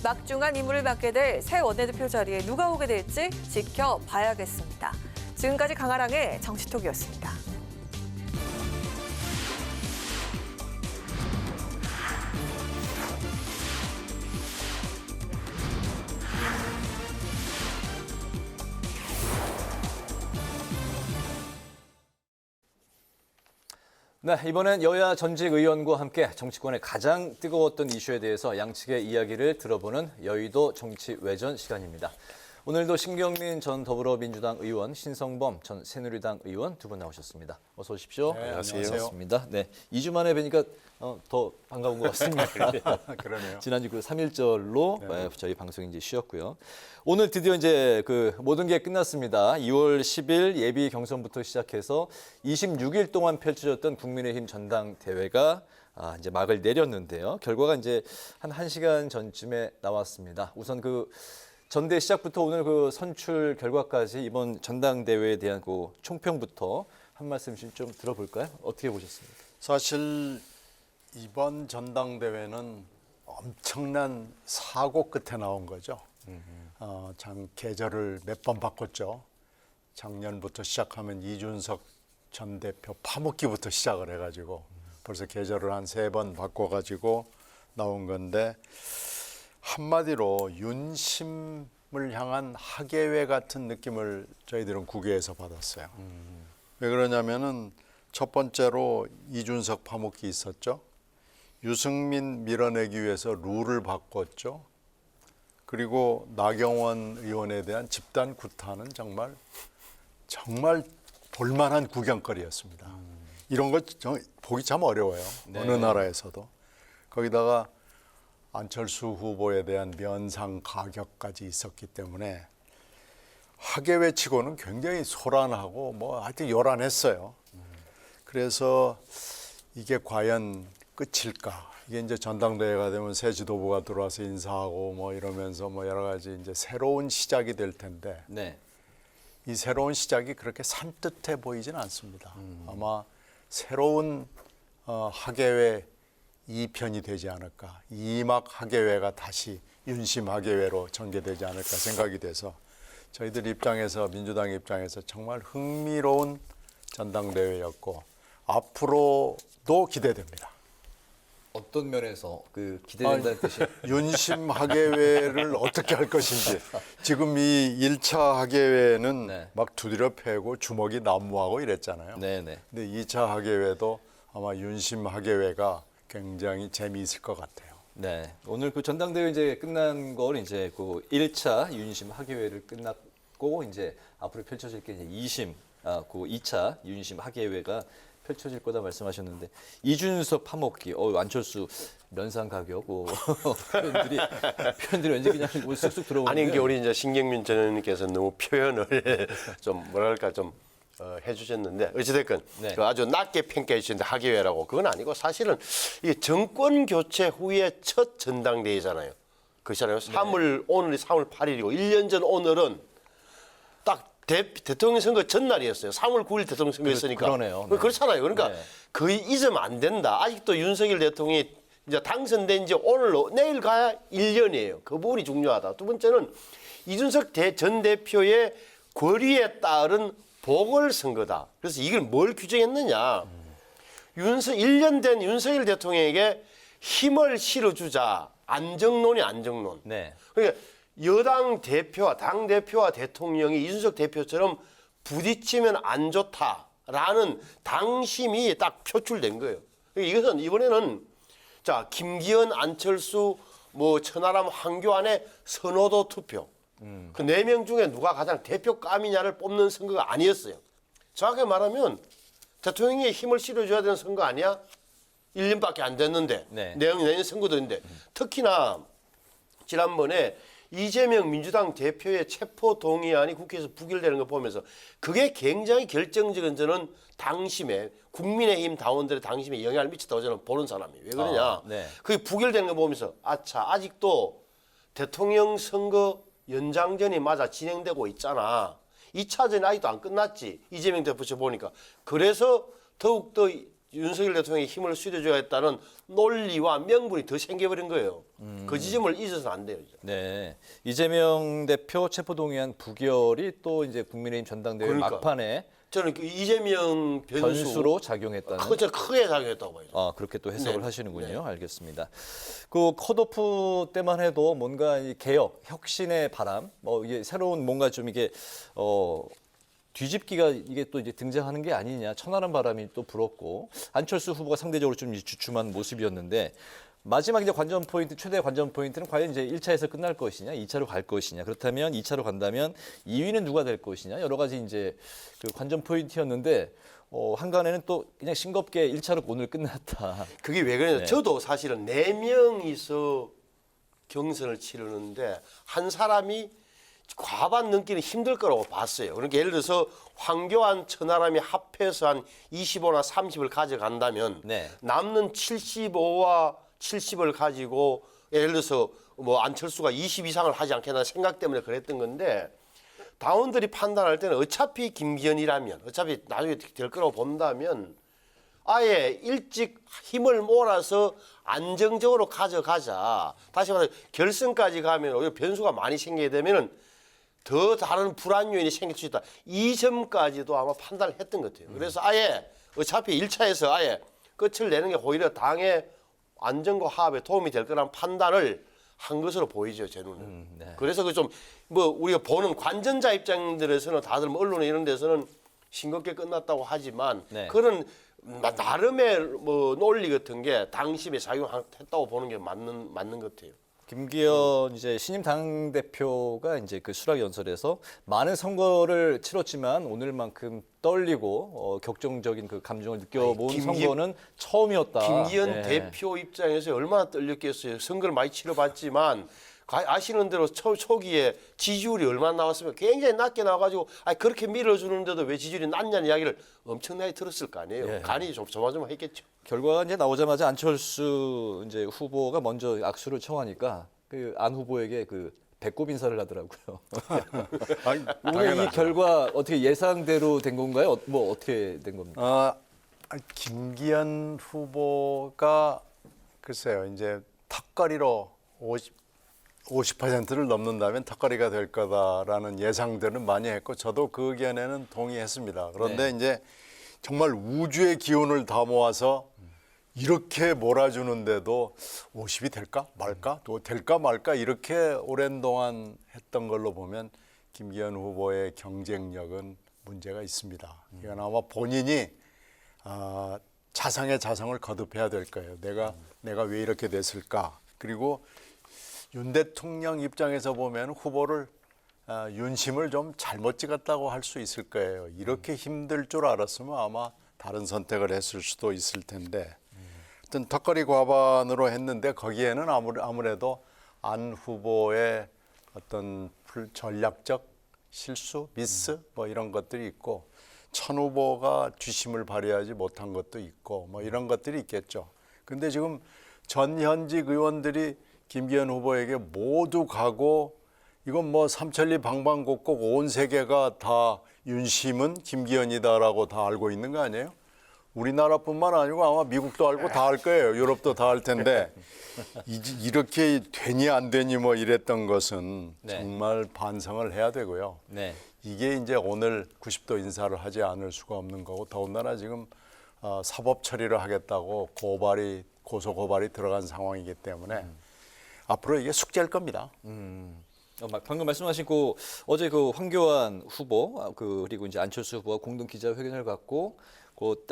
막중한 임무를 맡게 될 새 원내대표 자리에 누가 오게 될지 지켜봐야겠습니다. 지금까지 강아랑의 정치톡이었습니다. 네, 이번엔 여야 전직 의원과 함께 정치권의 가장 뜨거웠던 이슈에 대해서 양측의 이야기를 들어보는 여의도 정치 외전 시간입니다. 오늘도 신경민 전 더불어민주당 의원, 신성범 전 새누리당 의원 두 분 나오셨습니다. 어서 오십시오. 네, 안녕하세요. 반갑습니다. 네, 2주 만에 뵈니까 더 반가운 것 같습니다. 그러네요. 지난주 그 3일절로 저희 방송이 이제 쉬었고요. 오늘 드디어 이제 그 모든 게 끝났습니다. 2월 10일 예비 경선부터 시작해서 26일 동안 펼쳐졌던 국민의힘 전당대회가 이제 막을 내렸는데요. 결과가 이제 한 1시간 전쯤에 나왔습니다. 우선 그 전대 시작부터 오늘 그 선출 결과까지 이번 전당대회에 대한 그 총평부터 한 말씀씩 좀 들어볼까요? 어떻게 보셨습니까? 사실 이번 전당대회는 엄청난 사고 끝에 나온 거죠. 계절을 몇 번 바꿨죠. 작년부터 시작하면 이준석 전 대표 파묻기부터 시작을 해가지고 벌써 계절을 한 3번 바꿔가지고 나온 건데 한마디로 윤심을 향한 학예회 같은 느낌을 저희들은 국회에서 받았어요. 왜 그러냐면은 첫 번째로 이준석 파묻기 있었죠. 유승민 밀어내기 위해서 룰을 바꿨죠. 그리고 나경원 의원에 대한 집단 구타는 정말 볼만한 구경거리였습니다. 이런 거 보기 참 어려워요. 네. 어느 나라에서도. 거기다가 안철수 후보에 대한 면상 가격까지 있었기 때문에 학예회 치고는 굉장히 소란하고 뭐 하여튼 요란했어요. 그래서 이게 과연 끝일까? 이게 이제 전당대회가 되면 새 지도부가 들어와서 인사하고 뭐 이러면서 뭐 여러 가지 이제 새로운 시작이 될 텐데 네. 이 새로운 시작이 그렇게 산뜻해 보이지는 않습니다. 아마 새로운 학예회 2편이 되지 않을까. 2막 학예회가 다시 윤심 학예회로 전개되지 않을까 생각이 돼서 저희들 입장에서 민주당 입장에서 정말 흥미로운 전당대회였고 앞으로도 기대됩니다. 어떤 면에서 그 기대된다는 뜻이? 윤심 학예회를 어떻게 할 것인지. 지금 이 1차 학예회는 네. 막 두드려 패고 주먹이 난무하고 이랬잖아요. 네네. 근데 2차 학예회도 아마 윤심 학예회가 굉장히 재미있을 것 같아요. 네. 오늘 그 전당대회 이제 끝난 건 이제 그 1차 윤심 학예회를 끝났고 이제 앞으로 펼쳐질 게 이제 그 2차 윤심 학예회가 펼쳐질 거다 말씀하셨는데 이준석 파먹기, 안철수 면상 가격, 표현들이 왠지 그냥 뭐 쑥쑥 들어오는데. 아니 이게 우리 이제 신경민 전 의원님께서 너무 표현을 좀 뭐랄까 좀 해주셨는데 어찌됐건 네. 그 아주 낮게 평가해 주셨는데 학예회라고 그건 아니고 사실은 이게 정권 교체 후에 첫 전당대회잖아요. 그렇잖아요. 오늘이 3월 8일이고 1년 전 오늘은 딱 대통령 선거 전날이었어요. 3월 9일 대통령 선거였으니까. 그러네요. 네. 그렇잖아요. 그러니까 네. 거의 잊으면 안 된다. 아직도 윤석열 대통령이 이제 당선된 지 내일 가야 1년이에요. 그 부분이 중요하다. 두 번째는 이준석 전 대표의 권위에 따른 보궐선거다. 그래서 이걸 뭘 규정했느냐. 1년 된 윤석열 대통령에게 힘을 실어주자. 안정론이 안정론. 네. 그러니까 여당 대표와 당대표와 대통령이 이준석 대표처럼 부딪히면 안 좋다라는 당심이 딱 표출된 거예요. 이것은 이번에는 자 김기현, 안철수, 뭐 천하람, 황교안의 선호도 투표 그 4명 중에 누가 가장 대표감이냐를 뽑는 선거가 아니었어요. 정확하게 말하면 대통령이 힘을 실어줘야 되는 선거 아니야? 1년밖에 안 됐는데 네. 내년 선거들인데 특히나 지난번에 이재명 민주당 대표의 체포동의안이 국회에서 부결되는 거 보면서 그게 굉장히 결정적인 저는 당심에 국민의힘 당원들의 당심에 영향을 미쳤다고 저는 보는 사람이에요. 왜 그러냐. 네. 그게 부결되는 거 보면서 아직도 대통령 선거 연장전이 맞아 진행되고 있잖아. 2차전이 아직도 안 끝났지. 이재명 대표 보니까. 그래서 더욱더 윤석열 대통령이 힘을 실어줘야겠다는 논리와 명분이 더 생겨버린 거예요. 그 지점을 잊어서는 안 돼요. 이제. 네. 이재명 대표 체포동의안 부결이 또 이제 국민의힘 전당대회 그러니까. 막판에 저는 그 이재명 변수로 작용했다는. 크게 작용했다고 봐요. 그렇게 또 해석을 네. 하시는군요. 네. 알겠습니다. 그 컷오프 때만 해도 뭔가 이 개혁, 혁신의 바람, 이게 새로운 뭔가 좀 이게 뒤집기가 이게 또 이제 등장하는 게 아니냐. 천하람 바람이 또 불었고 안철수 후보가 상대적으로 좀 주춤한 모습이었는데 마지막 이제 관전 포인트, 최대 관전 포인트는 과연 이제 1차에서 끝날 것이냐, 2차로 갈 것이냐. 그렇다면 2차로 간다면 2위는 누가 될 것이냐. 여러 가지 이제 그 관전 포인트였는데 한간에는 또 그냥 싱겁게 1차로 오늘 끝났다. 그게 왜 그러냐. 네. 저도 사실은 4명이서 경선을 치르는데 한 사람이 과반 넘기는 힘들 거라고 봤어요. 그러니까 예를 들어서 황교안, 천하람이 합해서 한 25나 30을 가져간다면 네. 남는 75와 70을 가지고 예를 들어서 뭐 안철수가 20 이상을 하지 않겠나 생각 때문에 그랬던 건데 당원들이 판단할 때는 어차피 김기현이라면 어차피 나중에 될 거라고 본다면 아예 일찍 힘을 몰아서 안정적으로 가져가자. 다시 말해 결승까지 가면 오히려 변수가 많이 생기게 되면은 더 다른 불안 요인이 생길 수 있다. 이 점까지도 아마 판단을 했던 것 같아요. 그래서 아예 어차피 1차에서 아예 끝을 내는 게 오히려 당의 안정과 화합에 도움이 될 거라는 판단을 한 것으로 보이죠, 제 눈은. 네. 그래서 그 좀 뭐 우리가 보는 관전자 입장들에서는 다들 뭐 언론에 이런 데서는 싱겁게 끝났다고 하지만 네. 그런 나름의 뭐 논리 같은 게 당심에 작용했다고 보는 게 맞는 것 같아요. 김기현 이제 신임 당 대표가 이제 그 수락 연설에서 많은 선거를 치렀지만 오늘만큼 떨리고 격정적인 그 감정을 느껴본 선거는 처음이었다. 김기현 네. 대표 입장에서 얼마나 떨렸겠어요. 선거를 많이 치러봤지만 아시는 대로 초기에 지지율이 얼마나 나왔으면 굉장히 낮게 나와가지고 그렇게 밀어주는데도 왜 지지율이 낮냐는 이야기를 엄청나게 들었을 거 아니에요. 예. 간이 좀 조마조마했겠죠. 결과가 이제 나오자마자 안철수 이제 후보가 먼저 악수를 청하니까 그 안 후보에게 그 배꼽 인사를 하더라고요. 아니, 오늘 이 당연하죠. 결과 어떻게 예상대로 된 건가요? 뭐 어떻게 된 겁니까? 김기현 후보가 글쎄요, 이제 턱걸이로 50%를 넘는다면 턱걸이가 될 거다라는 예상들은 많이 했고 저도 그 의견에는 동의했습니다. 그런데 네. 이제 정말 우주의 기운을 다 모아서 이렇게 몰아주는데도 50이 될까 말까 또 될까 말까 이렇게 오랜 동안 했던 걸로 보면 김기현 후보의 경쟁력은 문제가 있습니다. 이건 아마 본인이 자성의 자성을 거듭해야 될 거예요. 내가 왜 이렇게 됐을까? 그리고 윤 대통령 입장에서 보면 후보를 윤심을 좀 잘못 찍었다고 할 수 있을 거예요. 이렇게 힘들 줄 알았으면 아마 다른 선택을 했을 수도 있을 텐데 어떤 턱걸이 과반으로 했는데 거기에는 아무래도 안 후보의 어떤 전략적 실수, 미스 뭐 이런 것들이 있고 천 후보가 뒷심을 발휘하지 못한 것도 있고 뭐 이런 것들이 있겠죠. 근데 지금 전현직 의원들이 김기현 후보에게 모두 가고 이건 뭐 삼천리 방방곡곡 온 세계가 다 윤심은 김기현이다라고 다 알고 있는 거 아니에요? 우리나라뿐만 아니고 아마 미국도 알고 다 알 거예요. 유럽도 다 알 텐데 이렇게 되니 안 되니 뭐 이랬던 것은 네. 정말 반성을 해야 되고요. 네. 이게 이제 오늘 90도 인사를 하지 않을 수가 없는 거고 더군다나 지금 사법 처리를 하겠다고 고소 고발이 들어간 상황이기 때문에 앞으로 이게 숙제일 겁니다. 방금 말씀하신 그 어제 그 황교안 후보 그리고 이제 안철수 후보가 공동 기자회견을 갖고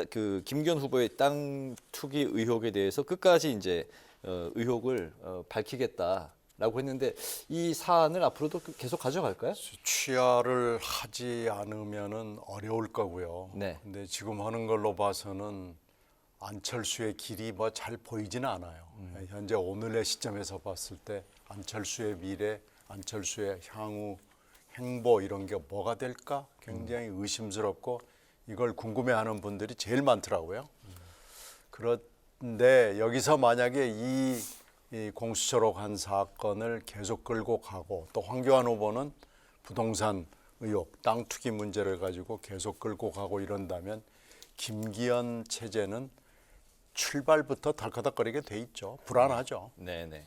그 김기현 후보의 땅 투기 의혹에 대해서 끝까지 이제 의혹을 밝히겠다라고 했는데 이 사안을 앞으로도 계속 가져갈까요? 취하를 하지 않으면은 어려울 거고요. 네. 근데 지금 하는 걸로 봐서는 안철수의 길이 뭐 잘 보이지는 않아요. 현재 오늘의 시점에서 봤을 때 안철수의 미래, 안철수의 향후 행보 이런 게 뭐가 될까 굉장히 의심스럽고 이걸 궁금해하는 분들이 제일 많더라고요. 그런데 여기서 만약에 이 공수처로 간 사건을 계속 끌고 가고 또 황교안 후보는 부동산 의혹, 땅 투기 문제를 가지고 계속 끌고 가고 이런다면 김기현 체제는 출발부터 덜커덕거리게 돼 있죠. 불안하죠. 네네.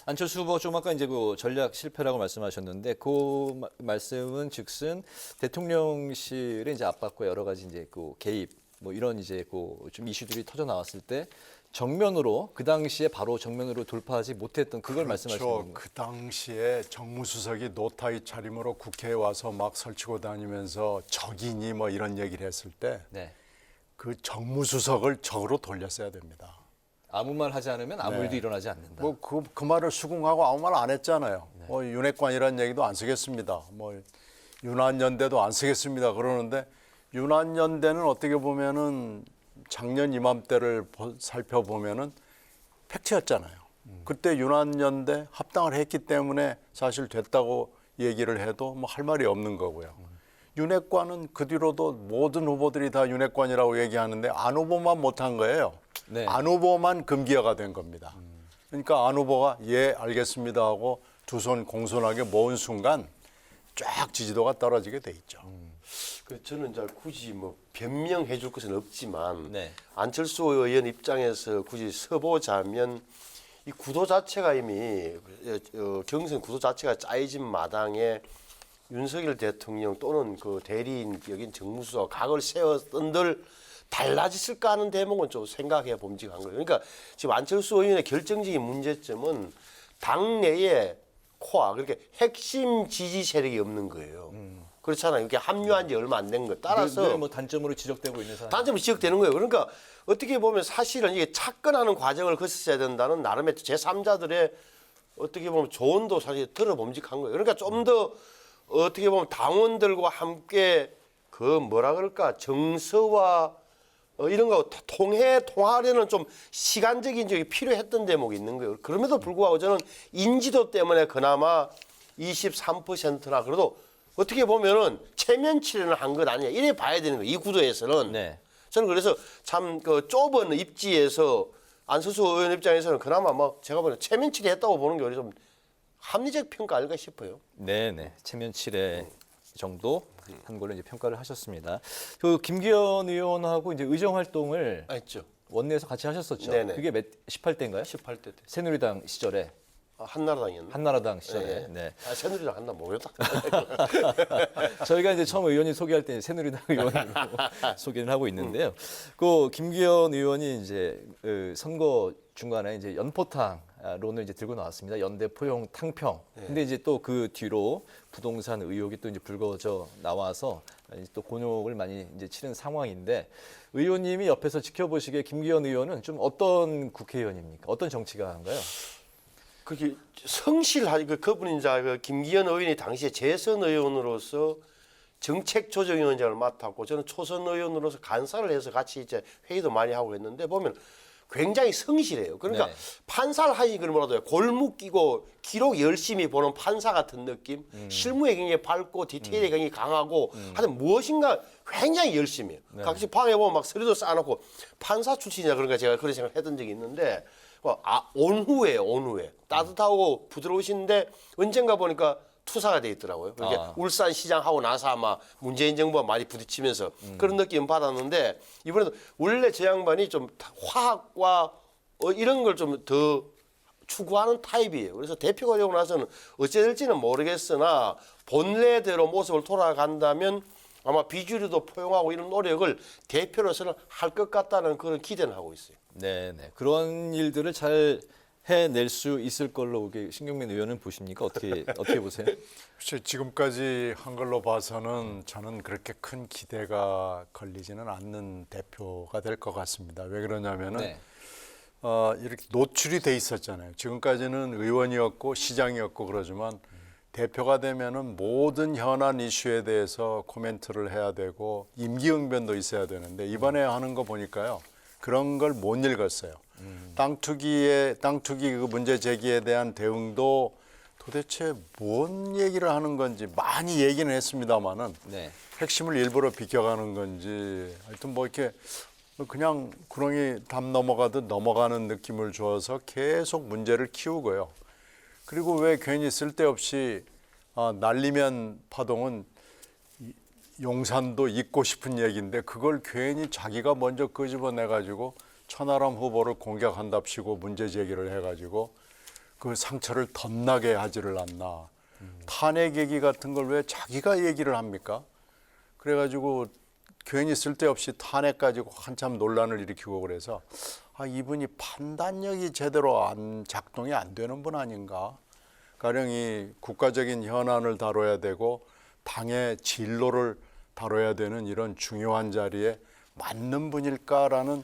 안철수 후보 좀 아까 이제 그 전략 실패라고 말씀하셨는데 그 말씀은 즉슨 대통령실의 이제 압박과 여러 가지 이제 그 개입 뭐 이런 이제 그 좀 이슈들이 터져 나왔을 때 정면으로 그 당시에 바로 정면으로 돌파하지 못했던 그걸 말씀하시는 건가요? 그 당시에 정무수석이 노타이 차림으로 국회에 와서 막 설치고 다니면서 적이니 뭐 이런 얘기를 했을 때 네. 그 정무수석을 적으로 돌렸어야 됩니다. 아무 말 하지 않으면 아무 네. 일도 일어나지 않는다. 뭐 그 말을 수긍하고 아무 말 안 했잖아요. 뭐 윤핵관이라는 얘기도 안 쓰겠습니다. 뭐 윤한연대도 안 쓰겠습니다. 그러는데 윤한연대는 어떻게 보면은 작년 이맘때를 살펴보면은 팩트였잖아요. 그때 윤한연대 합당을 했기 때문에 사실 됐다고 얘기를 해도 뭐 할 말이 없는 거고요. 윤핵관은 그 뒤로도 모든 후보들이 다 윤핵관이라고 얘기하는데 안 후보만 못한 거예요. 네. 안 후보만 금기어가 된 겁니다. 그러니까 안 후보가 예 알겠습니다 하고 두 손 공손하게 모은 순간 쫙 지지도가 떨어지게 돼 있죠. 저는 이제 굳이 뭐 변명해 줄 것은 없지만 네. 안철수 의원 입장에서 굳이 서보자면 이 구도 자체가 이미 경선 구도 자체가 짜여진 마당에 윤석열 대통령 또는 그 대리인 여긴 정무수석 각을 세웠던들 달라졌을까 하는 대목은 좀 생각해 봄직한 거예요. 그러니까 지금 안철수 의원의 결정적인 문제점은 당내에 코어, 그렇게 핵심 지지 세력이 없는 거예요. 그렇잖아요. 이게 합류한 지 얼마 안 된 거. 따라서 늘 뭐 단점으로 지적되고 있는 상황. 단점이 지적되는 거예요. 그러니까 어떻게 보면 사실은 이게 착근하는 과정을 거쳤어야 된다는 나름의 제3자들의 어떻게 보면 조언도 사실 들어봄직한 거예요. 그러니까 좀 더 어떻게 보면 당원들과 함께 그 뭐라 그럴까 정서와 이런 거 통하려는 좀 시간적인 적이 필요했던 대목이 있는 거예요. 그럼에도 불구하고 저는 인지도 때문에 그나마 23%나 그래도 어떻게 보면은 체면 치레는 한 것 아니냐 이래 봐야 되는 거예요. 이 구도에서는. 네. 저는 그래서 참 그 좁은 입지에서 안철수 의원 입장에서는 그나마 뭐 제가 보는 체면 치레했다고 보는 게 좀 합리적 평가 아닐까 싶어요. 네네. 체면 칠회 정도 한 걸로 이제 평가를 하셨습니다. 그 김기현 의원하고 이제 의정 활동을 했죠. 원내에서 같이 하셨었죠. 네네. 그게 18대인가요? 18대 때. 새누리당 시절에. 한나라당이었나? 한나라당 시절에. 네. 네. 새누리당 한나 모르겠다. 저희가 이제 처음 의원님 소개할 때 새누리당 의원으로 소개를 하고 있는데요. 그 김기현 의원이 이제 그 선거 중간에 이제 연포탕론을 이제 들고 나왔습니다. 연대 포용 탕평. 근데 이제 또 그 뒤로 부동산 의혹이 또 이제 불거져 나와서 또 곤욕을 많이 이제 치른 상황인데 의원님이 옆에서 지켜보시기에 김기현 의원은 좀 어떤 국회의원입니까? 어떤 정치가 한가요? 그게 성실하게 그분이 이제 그 김기현 의원이 당시에 재선 의원으로서 정책조정위원장을 맡았고 저는 초선 의원으로서 간사를 해서 같이 이제 회의도 많이 하고 했는데 보면 굉장히 성실해요. 그러니까 네. 판사를 하니 그런 뭐라도 해요. 골목 끼고 기록 열심히 보는 판사 같은 느낌. 실무에 굉장히 밝고 디테일에 굉장히 강하고 하여튼 무엇인가 굉장히 열심히 해요. 네. 각시 방에 보면 막 서류도 쌓아놓고 판사 출신이라 그런가 제가 그런 생각을 했던 적이 있는데 온후해요. 온후해. 따뜻하고 부드러우신데 언젠가 보니까 투사가 돼 있더라고요. 그러니까 울산 시장 하고 나서 아마 문재인 정부와 많이 부딪히면서 그런 느낌 받았는데 이번에도 원래 저 양반이 좀 화학과 이런 걸 좀 더 추구하는 타입이에요. 그래서 대표가 되고 나서는 어찌 될지는 모르겠으나 본래대로 모습을 돌아간다면 아마 비주류도 포용하고 이런 노력을 대표로서는 할 것 같다는 그런 기대는 하고 있어요. 네네. 그런 일들을 잘 해낼 수 있을 걸로 신경민 의원은 보십니까? 어떻게 보세요? 글쎄, 지금까지 한 걸로 봐서는 저는 그렇게 큰 기대가 걸리지는 않는 대표가 될 것 같습니다. 왜 그러냐면은 네. 이렇게 노출이 돼 있었잖아요. 지금까지는 의원이었고 시장이었고 그러지만 대표가 되면은 모든 현안 이슈에 대해서 코멘트를 해야 되고 임기응변도 있어야 되는데 이번에 하는 거 보니까요. 그런 걸 못 읽었어요. 땅 투기 그 문제 제기에 대한 대응도 도대체 뭔 얘기를 하는 건지 많이 얘기는 했습니다마는 네. 핵심을 일부러 비껴가는 건지 하여튼 뭐 이렇게 그냥 구렁이 담 넘어가듯 넘어가는 느낌을 주어서 계속 문제를 키우고요. 그리고 왜 괜히 쓸데없이 날리면 파동은 용산도 잊고 싶은 얘기인데 그걸 괜히 자기가 먼저 끄집어내가지고 천하람 후보를 공격한답시고 문제 제기를 해가지고 그 상처를 덧나게 하지를 않나. 탄핵 얘기 같은 걸 왜 자기가 얘기를 합니까? 그래가지고 괜히 쓸데없이 탄핵 가지고 한참 논란을 일으키고 그래서 이분이 판단력이 제대로 작동이 안 되는 분 아닌가. 가령 이 국가적인 현안을 다뤄야 되고 당의 진로를 다뤄야 되는 이런 중요한 자리에 맞는 분일까라는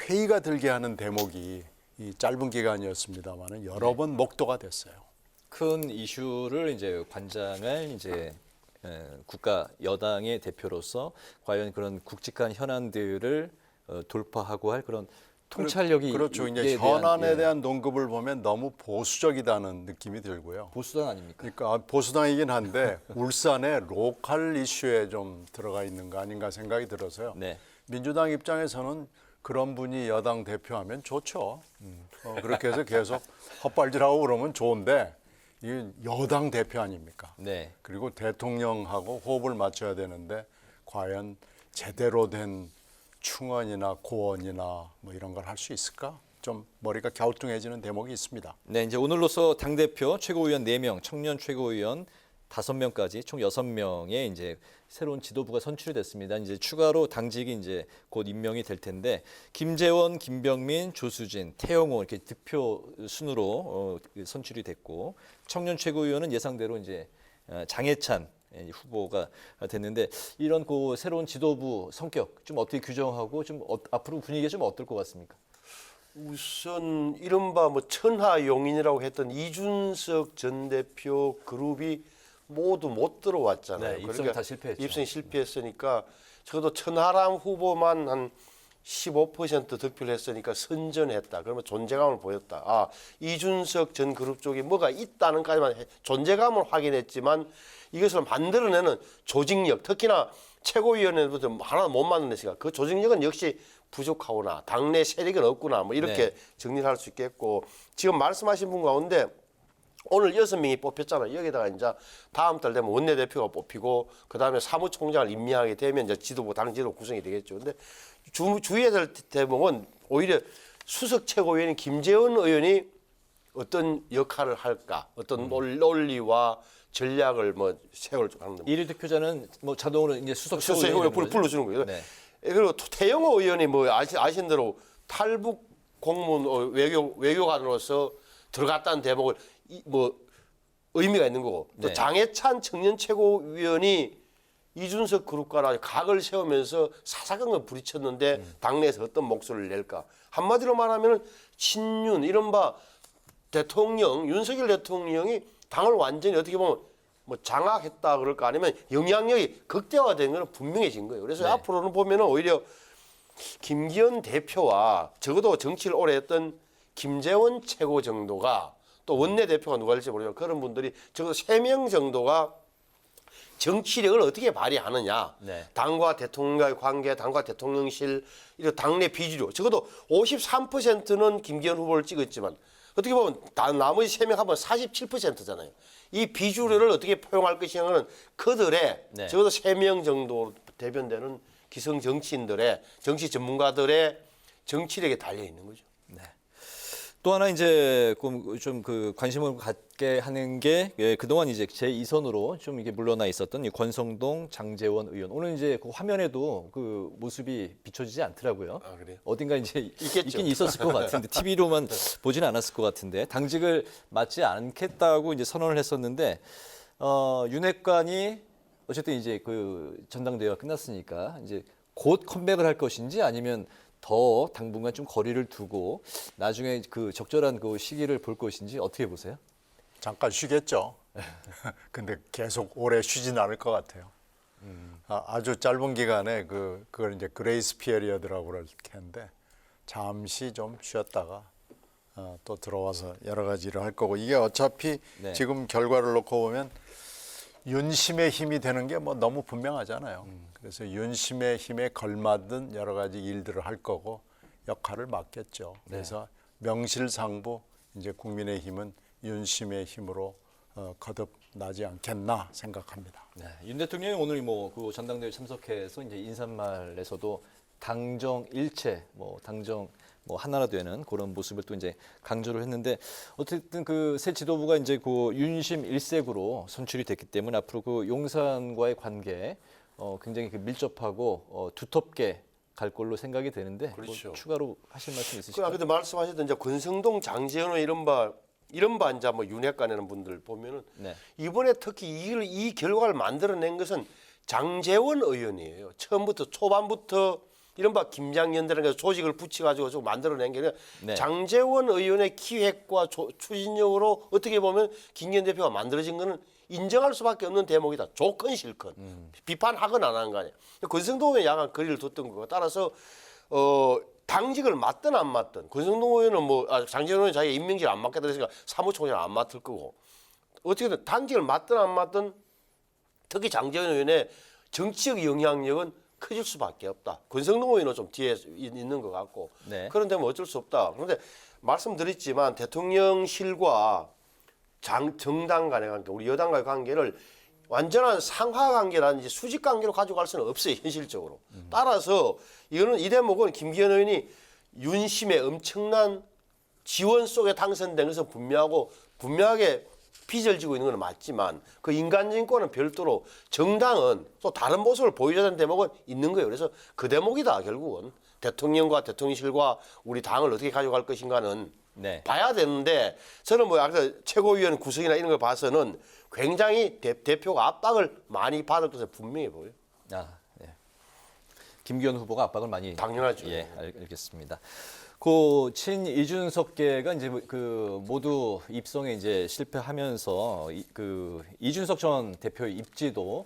회의가 들게 하는 대목이 이 짧은 기간이었습니다만은 여러 번 목도가 됐어요. 큰 이슈를 이제 관장을 이제 국가 여당의 대표로서 과연 그런 굵직한 현안들을 돌파하고 할 그런 통찰력이 그렇죠. 이제 현안에 대한 논급을 보면 너무 보수적이다는 느낌이 들고요. 보수당 아닙니까? 그러니까 보수당이긴 한데 울산의 로컬 이슈에 좀 들어가 있는 거 아닌가 생각이 들어서요. 네. 민주당 입장에서는 그런 분이 여당 대표하면 좋죠. 그렇게 해서 계속 헛발질하고 그러면 좋은데 이게 여당 대표 아닙니까? 네. 그리고 대통령하고 호흡을 맞춰야 되는데 과연 제대로 된 충원이나 고원이나 뭐 이런 걸 할 수 있을까? 좀 머리가 갸우뚱해지는 대목이 있습니다. 네, 이제 오늘로서 당대표 최고위원 4명, 청년 최고위원 5명까지 총 6명의 이제 새로운 지도부가 선출이 됐습니다. 이제 추가로 당직이 이제 곧 임명이 될 텐데 김재원, 김병민, 조수진, 태영호 이렇게 득표 순으로 선출이 됐고 청년 최고위원은 예상대로 이제 장해찬 후보가 됐는데 이런 그 새로운 지도부 성격 좀 어떻게 규정하고 좀 앞으로 분위기가 좀 어떨 것 같습니까? 우선 이른바 뭐 천하용인이라고 했던 이준석 전 대표 그룹이 모두 못 들어왔잖아요. 네, 입성이 다 실패했죠. 입성이 실패했으니까 적어도 천하람 후보만 한 15% 득표를 했으니까 선전했다. 그러면 존재감을 보였다. 아, 이준석 전 그룹 쪽에 뭐가 있다는까지만 존재감을 확인했지만 이것을 만들어내는 조직력, 특히나 최고위원회부터 하나 못 만들었으니까 그 조직력은 역시 부족하구나. 당내 세력은 없구나. 뭐 이렇게 네. 정리를 할 수 있겠고 지금 말씀하신 분 가운데 오늘 6명이 뽑혔잖아요. 여기다가 이제 다음 달 되면 원내대표가 뽑히고 그다음에 사무총장을 임명하게 되면 이제 지도부 당 지도부 구성이 되겠죠. 근데 주의해야 될 대목은 오히려 수석 최고위원인 김재원 의원이 어떤 역할을 할까? 어떤 논리와 전략을 뭐 세울 줄 아는. 1위 득표자는 뭐 자동으로 이제 수석 최고위원을 최고위원 불러주는 거예요. 네. 그리고 태영호 의원이 뭐 아신 대로 탈북 공무원 외교관으로서 들어갔다는 대목을 뭐 의미가 있는 거고 또 네. 장해찬 청년 최고위원이 이준석 그룹과는 각을 세우면서 사사건을 부딪혔는데 당내에서 어떤 목소리를 낼까? 한마디로 말하면 친윤 이른바 대통령 윤석열 대통령이 당을 완전히 어떻게 보면 뭐 장악했다 그럴까 아니면 영향력이 극대화된 건 분명해진 거예요. 그래서 네. 앞으로는 보면은 오히려 김기현 대표와 적어도 정치를 오래 했던 김재원 최고 정도가 또 원내대표가 누가 될지 모르지만 그런 분들이 적어도 3명 정도가 정치력을 어떻게 발휘하느냐. 네. 당과 대통령과의 관계, 당과 대통령실, 이런 당내 비주류. 적어도 53%는 김기현 후보를 찍었지만 어떻게 보면 나머지 3명 하면 47%잖아요. 이 비주류를 어떻게 포용할 것이냐는 그들의 네. 적어도 3명 정도 대변되는 기성 정치인들의 정치 전문가들의 정치력에 달려 있는 거죠. 또 하나 이제 좀 그 관심을 갖게 하는 게 그동안 이제 제2선으로 좀 이게 물러나 있었던 이 권성동, 장제원 의원. 오늘 이제 그 화면에도 그 모습이 비춰지지 않더라고요. 아, 그래요? 어딘가 이제 있겠죠. 있긴 있었을 것 같은데 TV로만 보지는 않았을 것 같은데 당직을 맡지 않겠다고 이제 선언을 했었는데 윤핵관이 어쨌든 이제 그 전당대회가 끝났으니까 이제 곧 컴백을 할 것인지 아니면 더 당분간 좀 거리를 두고 나중에 그 적절한 그 시기를 볼 것인지 어떻게 보세요? 잠깐 쉬겠죠. 근데 계속 오래 쉬진 않을 것 같아요. 아주 짧은 기간에 그걸 이제 그레이스 피어리어드라고 그럴 텐데 잠시 좀 쉬었다가 또 들어와서 여러 가지 일을 할 거고 이게 어차피 네. 지금 결과를 놓고 보면 윤심의 힘이 되는 게 뭐 너무 분명하잖아요. 그래서 윤심의 힘에 걸맞은 여러 가지 일들을 할 거고 역할을 맡겠죠. 그래서 명실상부 이제 국민의힘은 윤심의 힘으로 거듭나지 않겠나 생각합니다. 네, 윤 대통령이 오늘 뭐 그 전당대회 참석해서 이제 인사말에서도 당정 일체, 뭐 당정 뭐 하나라 되는 그런 모습을 또 이제 강조를 했는데 어쨌든 그 새 지도부가 이제 그 윤심 일색으로 선출이 됐기 때문에 앞으로 그 용산과의 관계 굉장히 그 밀접하고 두텁게 갈 걸로 생각이 되는데 그렇죠. 뭐 추가로 하실 말씀 있으실까요? 아까도 말씀하셨던 이제 권성동, 장제원 이른바 이제 뭐 윤핵관이라는 분들 보면은 네. 이번에 특히 이 결과를 만들어낸 것은 장제원 의원이에요. 처음부터 초반부터 이른바 김장연대라는 조직을 붙여가지고 좀 만들어낸 게 아니라 네. 장제원 의원의 기획과 추진력으로 어떻게 보면 김기현 대표가 만들어진 거는 인정할 수밖에 없는 대목이다. 조건 실컷. 비판하거나 안 하는 거 아니에요. 권성동 의원이 약간 거리를 뒀던 거고 따라서 당직을 맡든 안 맡든 권성동 의원은 장제원 의원이 자기가 임명직을 안 맡겠다 그랬으니까 사무총장을 안 맡을 거고 어떻게든 당직을 맡든 안 맡든 특히 장제원 의원의 정치적 영향력은 커질 수밖에 없다. 권성동 의원은 좀 뒤에 있는 것 같고 네. 그런데 뭐 어쩔 수 없다. 그런데 말씀드렸지만 대통령실과 정당 간의 관계, 우리 여당과의 관계를 완전한 상하관계라든지 수직관계로 가져갈 수는 없어요, 현실적으로. 따라서 이거는 이 대목은 김기현 의원이 윤심의 엄청난 지원 속에 당선된 것은 분명하게 빚을 지고 있는 건 맞지만 그 인간인권은 별도로 정당은 또 다른 모습을 보여줘야 되는 대목은 있는 거예요. 그래서 그 대목이다, 결국은. 대통령과 대통령실과 우리 당을 어떻게 가져갈 것인가는 봐야 되는데, 저는 뭐 아까 최고위원 구성이나 이런 걸 봐서는 굉장히 대표가 압박을 많이 받을 것을 분명히 보여요. 김기현 후보가 압박을 많이. 당연하죠. 예, 알겠습니다. 그 친 이준석계가 이제 그 모두 입성에 이제 실패하면서 그 이준석 전 대표의 입지도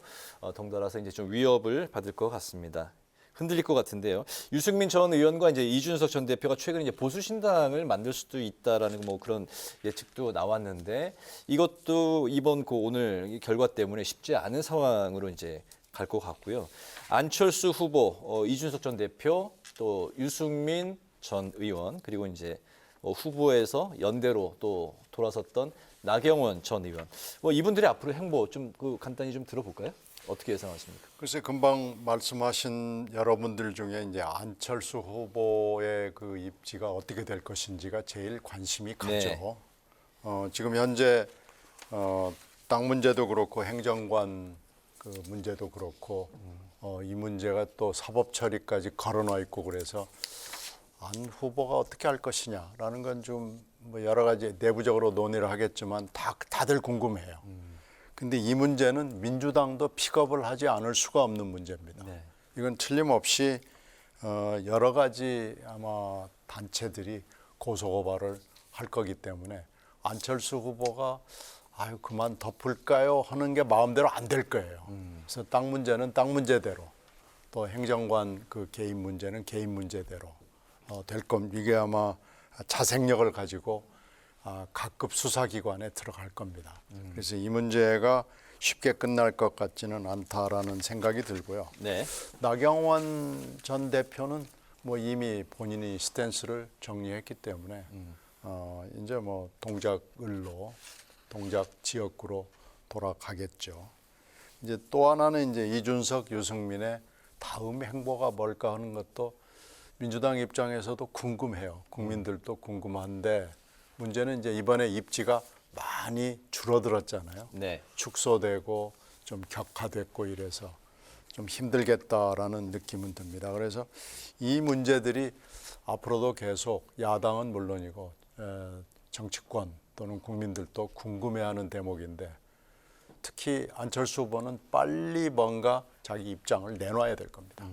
덩달아서 이제 좀 위협을 받을 것 같습니다. 흔들릴 것 같은데요. 유승민 전 의원과 이제 이준석 전 대표가 최근에 이제 보수신당을 만들 수도 있다라는 뭐 그런 예측도 나왔는데, 이것도 이번 그 오늘 결과 때문에 쉽지 않은 상황으로 이제 갈 것 같고요. 안철수 후보, 이준석 전 대표, 또 유승민 전 의원, 그리고 이제 후보에서 연대로 또 돌아섰던 나경원 전 의원, 뭐 이분들의 앞으로 행보 좀 간단히 좀 들어볼까요? 어떻게 예상하십니까? 글쎄, 금방 말씀하신 여러분들 중에 이제 안철수 후보의 그 입지가 어떻게 될 것인지가 제일 관심이 가죠. 지금 현재 땅 문제도 그렇고 행정관 그 문제도 그렇고 이 문제가 또 사법 처리까지 걸어놔 있고, 그래서 안 후보가 어떻게 할 것이냐라는 건 좀 뭐 여러 가지 내부적으로 논의를 하겠지만 다들 궁금해요. 근데 이 문제는 민주당도 픽업을 하지 않을 수가 없는 문제입니다. 이건 틀림없이 여러 가지 아마 단체들이 고소고발을 할 거기 때문에 안철수 후보가 아유 그만 덮을까요 하는 게 마음대로 안 될 거예요. 그래서 땅 문제는 땅 문제대로, 또 행정관 그 개인 문제는 개인 문제대로 될 겁니다. 이게 아마 자생력을 가지고 각급 수사기관에 들어갈 겁니다. 그래서 이 문제가 쉽게 끝날 것 같지는 않다라는 생각이 들고요. 나경원 전 대표는 뭐 이미 본인이 스탠스를 정리했기 때문에 이제 뭐 동작을로, 동작 지역구로 돌아가겠죠. 이제 또 하나는 이제 이준석, 유승민의 다음 행보가 뭘까 하는 것도 민주당 입장에서도 궁금해요. 국민들도 궁금한데, 문제는 이제 이번에 입지가 많이 줄어들었잖아요. 축소되고 좀 격화됐고 이래서 좀 힘들겠다라는 느낌은 듭니다. 그래서 이 문제들이 앞으로도 계속 야당은 물론이고 정치권 또는 국민들도 궁금해하는 대목인데, 특히 안철수 후보는 빨리 뭔가 자기 입장을 내놔야 될 겁니다.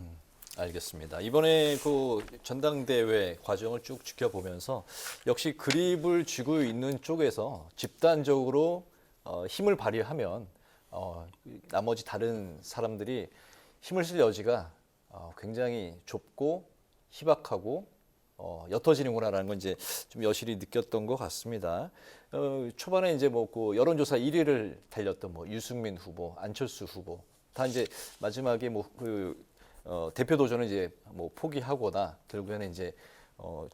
알겠습니다. 이번에 그 전당대회 과정을 쭉 지켜보면서 역시 그립을 쥐고 있는 쪽에서 집단적으로 힘을 발휘하면 나머지 다른 사람들이 힘을 쓸 여지가 굉장히 좁고 희박하고 옅어지는구나라는 건 이제 좀 여실히 느꼈던 것 같습니다. 초반에 이제 뭐 그 여론조사 1위를 달렸던 뭐 유승민 후보, 안철수 후보 다 이제 마지막에 뭐 대표 도전을 이제 뭐 포기하거나 결국에는 이제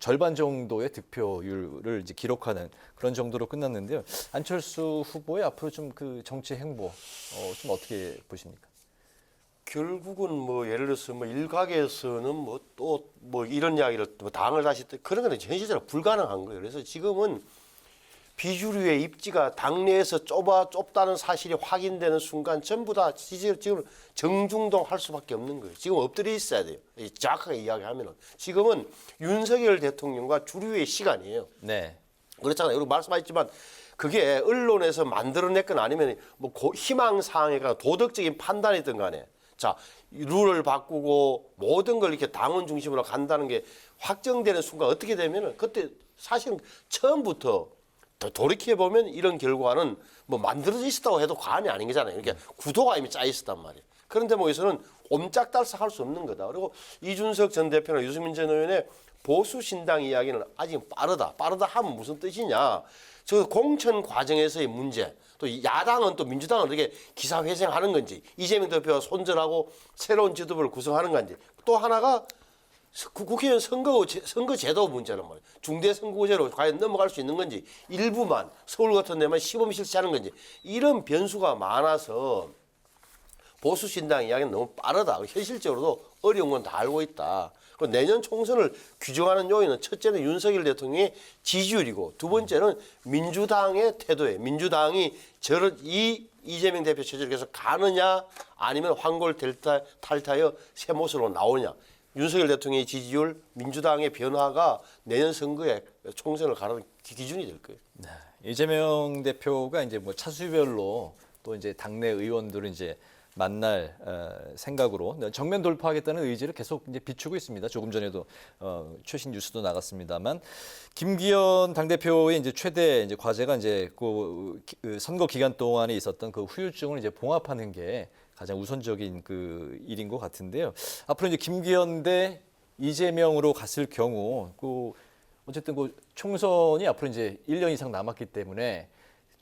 절반 정도의 득표율을 이제 기록하는 그런 정도로 끝났는데요. 안철수 후보의 앞으로 좀 그 정치 행보 좀 어떻게 보십니까? 결국은 뭐 예를 들어서 뭐 일각에서는 뭐 또 뭐 이런 이야기를 뭐 당을 다시 그런 건 현실적으로 불가능한 거예요. 그래서 지금은 비주류의 입지가 당내에서 좁다는 사실이 확인되는 순간 전부 다 지금 정중동할 수밖에 없는 거예요. 지금 엎드려 있어야 돼요. 정확하게 이야기하면은 지금은 윤석열 대통령과 주류의 시간이에요. 그렇잖아요. 그리고 말씀하셨지만 그게 언론에서 만들어냈건 아니면 뭐 희망사항이가 도덕적인 판단이든 간에, 자, 룰을 바꾸고 모든 걸 이렇게 당원 중심으로 간다는 게 확정되는 순간 어떻게 되면은 그때 사실은 처음부터 돌이켜보면 이런 결과는 뭐 만들어져 있었다고 해도 과언이 아닌 거잖아요. 그러니까 구도가 이미 짜 있었단 말이에요. 그런 대목에서는 옴짝달싹 할 수 없는 거다. 그리고 이준석 전 대표나 유승민 전 의원의 보수신당 이야기는 아직 빠르다. 빠르다 하면 무슨 뜻이냐. 저 공천 과정에서의 문제, 또 야당은 또 민주당은 어떻게 기사회생하는 건지, 이재명 대표가 손절하고 새로운 지도부를 구성하는 건지, 또 하나가 국회의원 선거제도 문제란 말이에요. 중대선거제로 과연 넘어갈 수 있는 건지, 일부만 서울 같은 데만 시범 실시하는 건지, 이런 변수가 많아서 보수 신당 이야기는 너무 빠르다. 현실적으로도 어려운 건 다 알고 있다. 그리고 내년 총선을 규정하는 요인은 첫째는 윤석열 대통령의 지지율이고 두 번째는 민주당의 태도예요. 민주당이 이재명 대표 체제를 계속 가느냐 아니면 황골 탈타여 새 모습으로 나오냐. 윤석열 대통령의 지지율, 민주당의 변화가 내년 선거에 총선을 가는 기준이 될 거예요. 네. 이재명 대표가 이제 뭐 차수별로 또 이제 당내 의원들은 이제 만날 생각으로 정면 돌파하겠다는 의지를 계속 이제 비추고 있습니다. 조금 전에도 최신 뉴스도 나갔습니다만 김기현 당대표의 이제 최대 이제 과제가 이제 그 선거 기간 동안에 있었던 그 후유증을 이제 봉합하는 게 가장 우선적인 그 일인 것 같은데요. 앞으로 이제 김기현 대 이재명으로 갔을 경우 그 어쨌든 그 총선이 앞으로 이제 1년 이상 남았기 때문에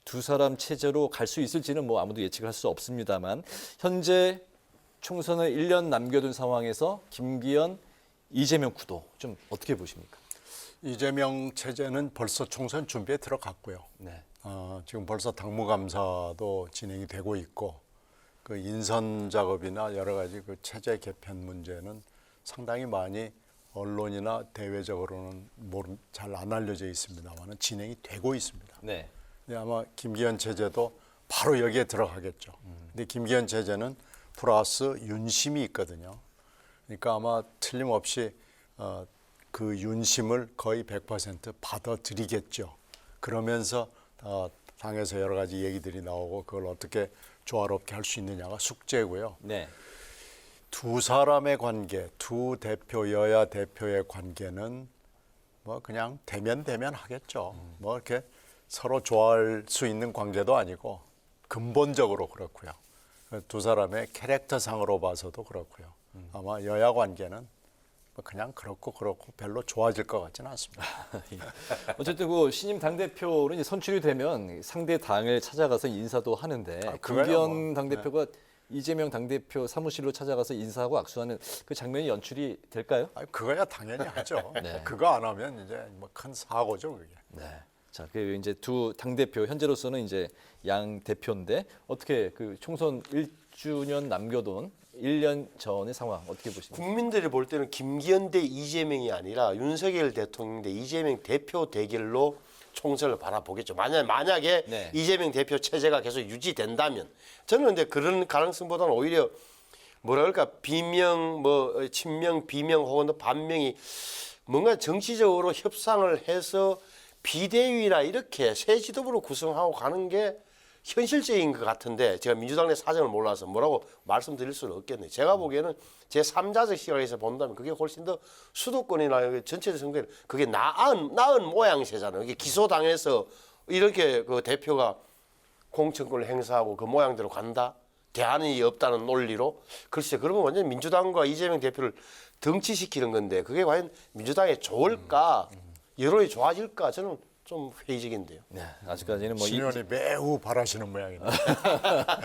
두 사람 체제로 갈 수 있을지는 뭐 아무도 예측할 수 없습니다만 현재 총선을 1년 남겨둔 상황에서 김기현, 이재명 구도 좀 어떻게 보십니까? 이재명 체제는 벌써 총선 준비에 들어갔고요. 네. 지금 벌써 당무감사도 진행이 되고 있고 그 인선 작업이나 여러 가지 그 체제 개편 문제는 상당히 많이 언론이나 대외적으로는 잘 안 알려져 있습니다만 진행이 되고 있습니다. 네. 아마 김기현 체제도 바로 여기에 들어가겠죠. 근데 김기현 체제는 플러스 윤심이 있거든요. 그러니까 아마 틀림없이 그 윤심을 거의 100% 받아들이겠죠. 그러면서 당에서 여러 가지 얘기들이 나오고 그걸 어떻게 조화롭게 할 수 있느냐가 숙제고요. 네. 두 사람의 관계, 두 대표, 여야 대표의 관계는 뭐 그냥 대면 하겠죠. 뭐 이렇게 서로 좋아할 수 있는 관계도 아니고 근본적으로 그렇고요. 두 사람의 캐릭터상으로 봐서도 그렇고요. 아마 여야 관계는 그냥 그렇고 별로 좋아질 것 같지는 않습니다. 어쨌든 그 신임 당대표는 이제 선출이 되면 상대 당을 찾아가서 인사도 하는데 김기현 당대표가 이재명 당대표 사무실로 찾아가서 인사하고 악수하는 그 장면이 연출이 될까요? 그거야 당연히 하죠. 네. 그거 안 하면 이제 뭐 큰 사고죠, 그게. 네. 자, 그 이제 두 당대표 현재로서는 이제 양 대표인데 어떻게 그 총선 1주년 남겨둔 1년 전의 상황 어떻게 보십니까? 국민들이 볼 때는 김기현 대 이재명이 아니라 윤석열 대통령 대 이재명 대표 대결로 총선을 바라보겠죠. 만약에 네. 이재명 대표 체제가 계속 유지된다면 저는 근데 그런 가능성보다는 오히려 뭐랄까 비명, 친명, 비명 혹은 또 반명이 뭔가 정치적으로 협상을 해서 비대위나 이렇게 새 지도부로 구성하고 가는 게 현실적인 것 같은데 제가 민주당 내 사정을 몰라서 뭐라고 말씀드릴 수는 없겠네요. 제가 보기에는 제 3자적 시각에서 본다면 그게 훨씬 더 수도권이나 전체적 선거에 그게 나은 모양새잖아요. 이게 기소당해서 이렇게 그 대표가 공천권을 행사하고 그 모양대로 간다? 대안이 없다는 논리로? 글쎄 그러면 완전 민주당과 이재명 대표를 덩치시키는 건데 그게 과연 민주당에 좋을까? 여론이 좋아질까? 저는 좀 회의적인데요. 네, 아직까지는 뭐 신의원이 매우 바라시는 모양입니다.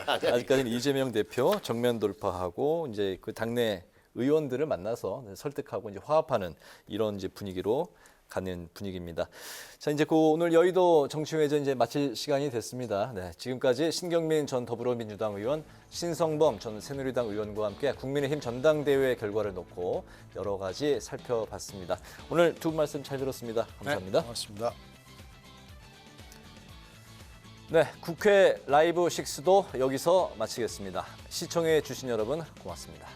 아직까지는 이재명 대표 정면 돌파하고 이제 그 당내 의원들을 만나서 설득하고 이제 화합하는 이런 이제 분위기로 가는 분위기입니다. 자, 이제 그 오늘 여의도 정치회전 이제 마칠 시간이 됐습니다. 네, 지금까지 신경민 전 더불어민주당 의원, 신성범 전 새누리당 의원과 함께 국민의힘 전당대회 결과를 놓고 여러 가지 살펴봤습니다. 오늘 두 분 말씀 잘 들었습니다. 감사합니다. 네, 고맙습니다. 네, 국회 라이브 6도 여기서 마치겠습니다. 시청해 주신 여러분 고맙습니다.